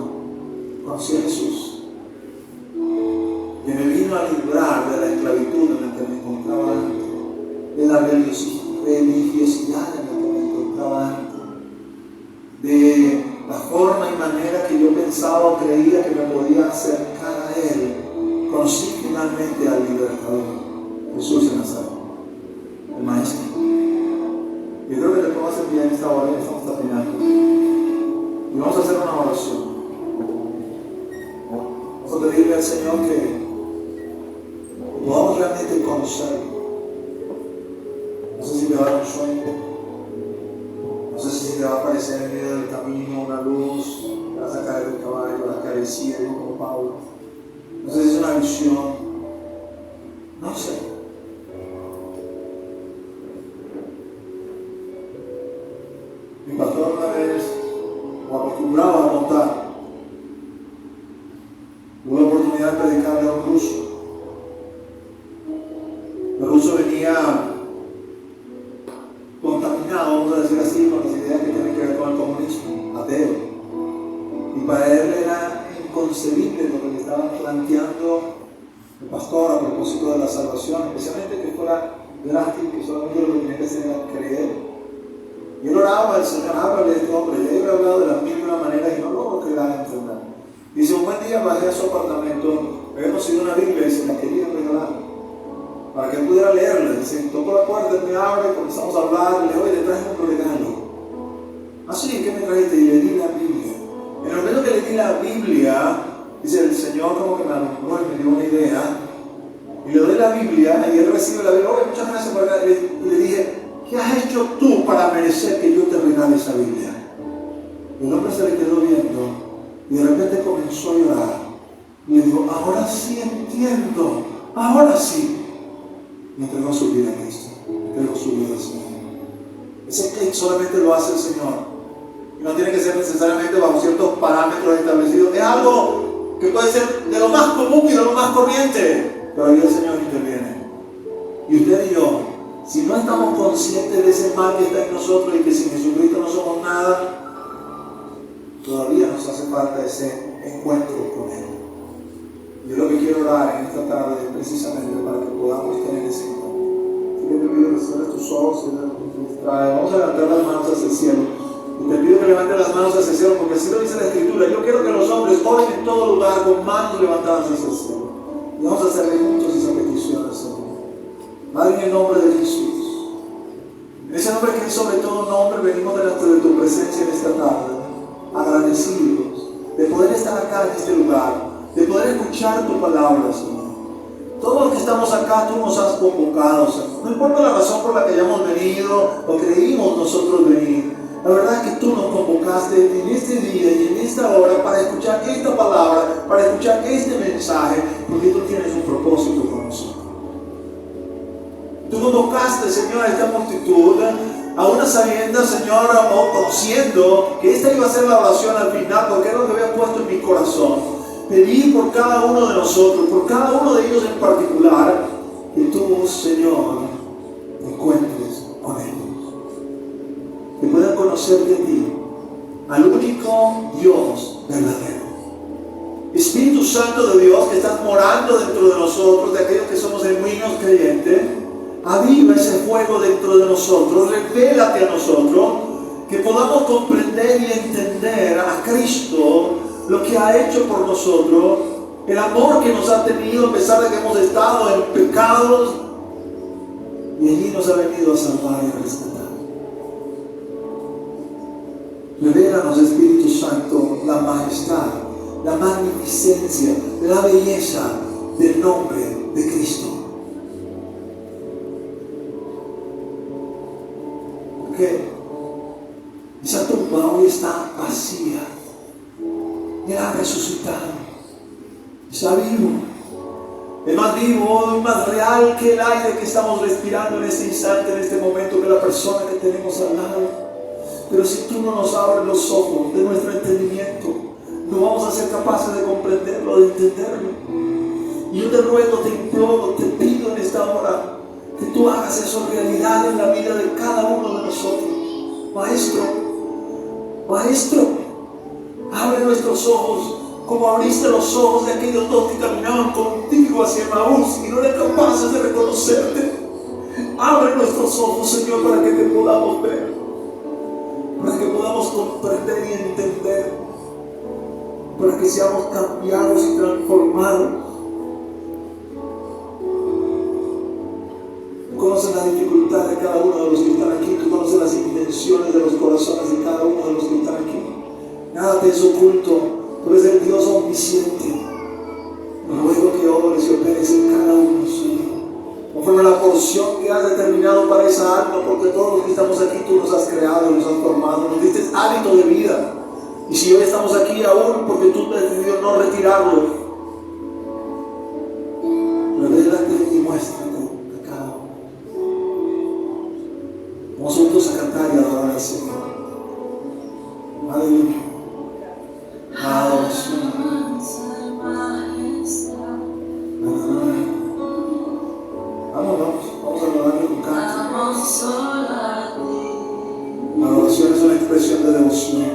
conocí a Jesús, que me vino a librar de la esclavitud en la que me encontraba antes, de la religiosidad en la que me encontraba antes, de la forma y manera que yo pensaba o creía que me podía acercar a Él. Conocí finalmente al libertador, Jesús de Nazaret, el Maestro. Yo creo que te puedo hacer bien esta hora, estamos terminando. Y vamos a hacer una oración. Vamos a pedirle al Señor que podamos realmente conocerlo. No sé si te va a dar un sueño. No sé si te va a aparecer en medio del camino una luz, te vas a caer del caballo, vas a caer ciego como Pablo. No sé si es una visión. No sé. para él era inconcebible lo que le estaban planteando el pastor a propósito de la salvación, especialmente que fuera gratis, que solamente lo que tenía que hacer era creer. Y él oraba al Señor, háblale a este hombre, y él hablaba de las mil y una maneras y no logró que la entender. Dice, un buen día bajé a su apartamento, había conseguido una Biblia y se la quería regalar para que él pudiera leerla. Dice, tocó la puerta, él me abre, comenzamos a hablar, le digo, oye, te traje un regalo. Así, ¿qué me trajiste? Y le di la Biblia. En el momento que le di la Biblia, dice, el Señor como que me alumbró y me dio una idea. Y le doy la Biblia y él recibe la Biblia. Oye, muchas gracias por acá. Y le dije, ¿qué has hecho tú para merecer que yo te regale esa Biblia? Y el hombre se le quedó viendo y de repente comenzó a llorar. Y le dijo, ahora sí entiendo, ahora sí. Me entregó su vida a Cristo, me entregó su vida al Señor. Ese clic solamente lo hace el Señor. Y no tiene que ser necesariamente bajo ciertos parámetros establecidos. Es algo que puede ser de lo más común y de lo más corriente. Pero ahí el Señor interviene. Y usted y yo, si no estamos conscientes de ese mal que está en nosotros y que sin Jesucristo no somos nada, todavía nos hace falta ese encuentro con Él. Yo lo que quiero orar en esta tarde es precisamente para que podamos tener ese encuentro. Así que te pido que cierres tus ojos y nos distrae. Vamos a levantar las manos hacia el cielo. Y te pido que levantes las manos hacia el cielo, porque así lo dice la Escritura. Yo quiero que los hombres oren en todo lugar con manos levantadas hacia el cielo. Y vamos a hacerle juntos esa petición al Señor. Padre, en el nombre de Jesús, en ese nombre que es sobre todo nombre, venimos delante de tu presencia en esta tarde, agradecidos de poder estar acá en este lugar, de poder escuchar tu palabra, Señor. Todos los que estamos acá, tú nos has convocado, Señor. No importa la razón por la que hayamos venido o creímos nosotros venir. La verdad es que tú nos convocaste en este día y en esta hora para escuchar esta palabra, para escuchar este mensaje, porque tú tienes un propósito con nosotros. Tú convocaste, Señor, a esta multitud, a una sabienda, Señor, o conociendo que esta iba a ser la oración al final, porque es lo que había puesto en mi corazón. Pedir por cada uno de nosotros, por cada uno de ellos en particular, que tú, Señor, te encuentres con ellos. Que puedan conocerte a ti, al único Dios verdadero. Espíritu Santo de Dios, que estás morando dentro de nosotros, de aquellos que somos genuinos creyentes, aviva ese fuego dentro de nosotros, revélate a nosotros, que podamos comprender y entender a Cristo, lo que ha hecho por nosotros, el amor que nos ha tenido a pesar de que hemos estado en pecados, y allí nos ha venido a salvar y a rescatar. Revélanos, Espíritu Santo, la majestad, la magnificencia, la belleza del nombre de Cristo. Porque esa tumba hoy está vacía. Él ha resucitado. Está vivo. Es más vivo y más real que el aire que estamos respirando en este instante, en este momento, que la persona que tenemos al lado. Pero si tú no nos abres los ojos de nuestro entendimiento, no vamos a ser capaces de comprenderlo, de entenderlo. Y yo te ruego, te imploro, te pido en esta hora que tú hagas eso realidad en la vida de cada uno de nosotros. Maestro, abre nuestros ojos como abriste los ojos de aquellos dos que caminaban contigo hacia Emaús y no eran capaces de reconocerte. Abre nuestros ojos, Señor, para que te podamos ver, para que podamos comprender y entender, para que seamos cambiados y transformados. Tú conoces las dificultades de cada uno de los que están aquí, tú conoces las intenciones de los corazones de cada uno de los que están aquí. Nada te es oculto. Tú eres el Dios omnisciente. Ruego que obres y operes en cada uno, Señor, conforme a la porción que has determinado para esa alma, porque todos los que estamos aquí tú nos has creado, nos has formado, nos diste hábito de vida. Y si hoy estamos aquí aún porque tú te has decidido no retirarlo, revélate y muéstrate a cada uno. Vamos juntos a cantar y adorar al Señor. Aleluya. Vamos a adorarle con canto. La adoración es una expresión de devoción.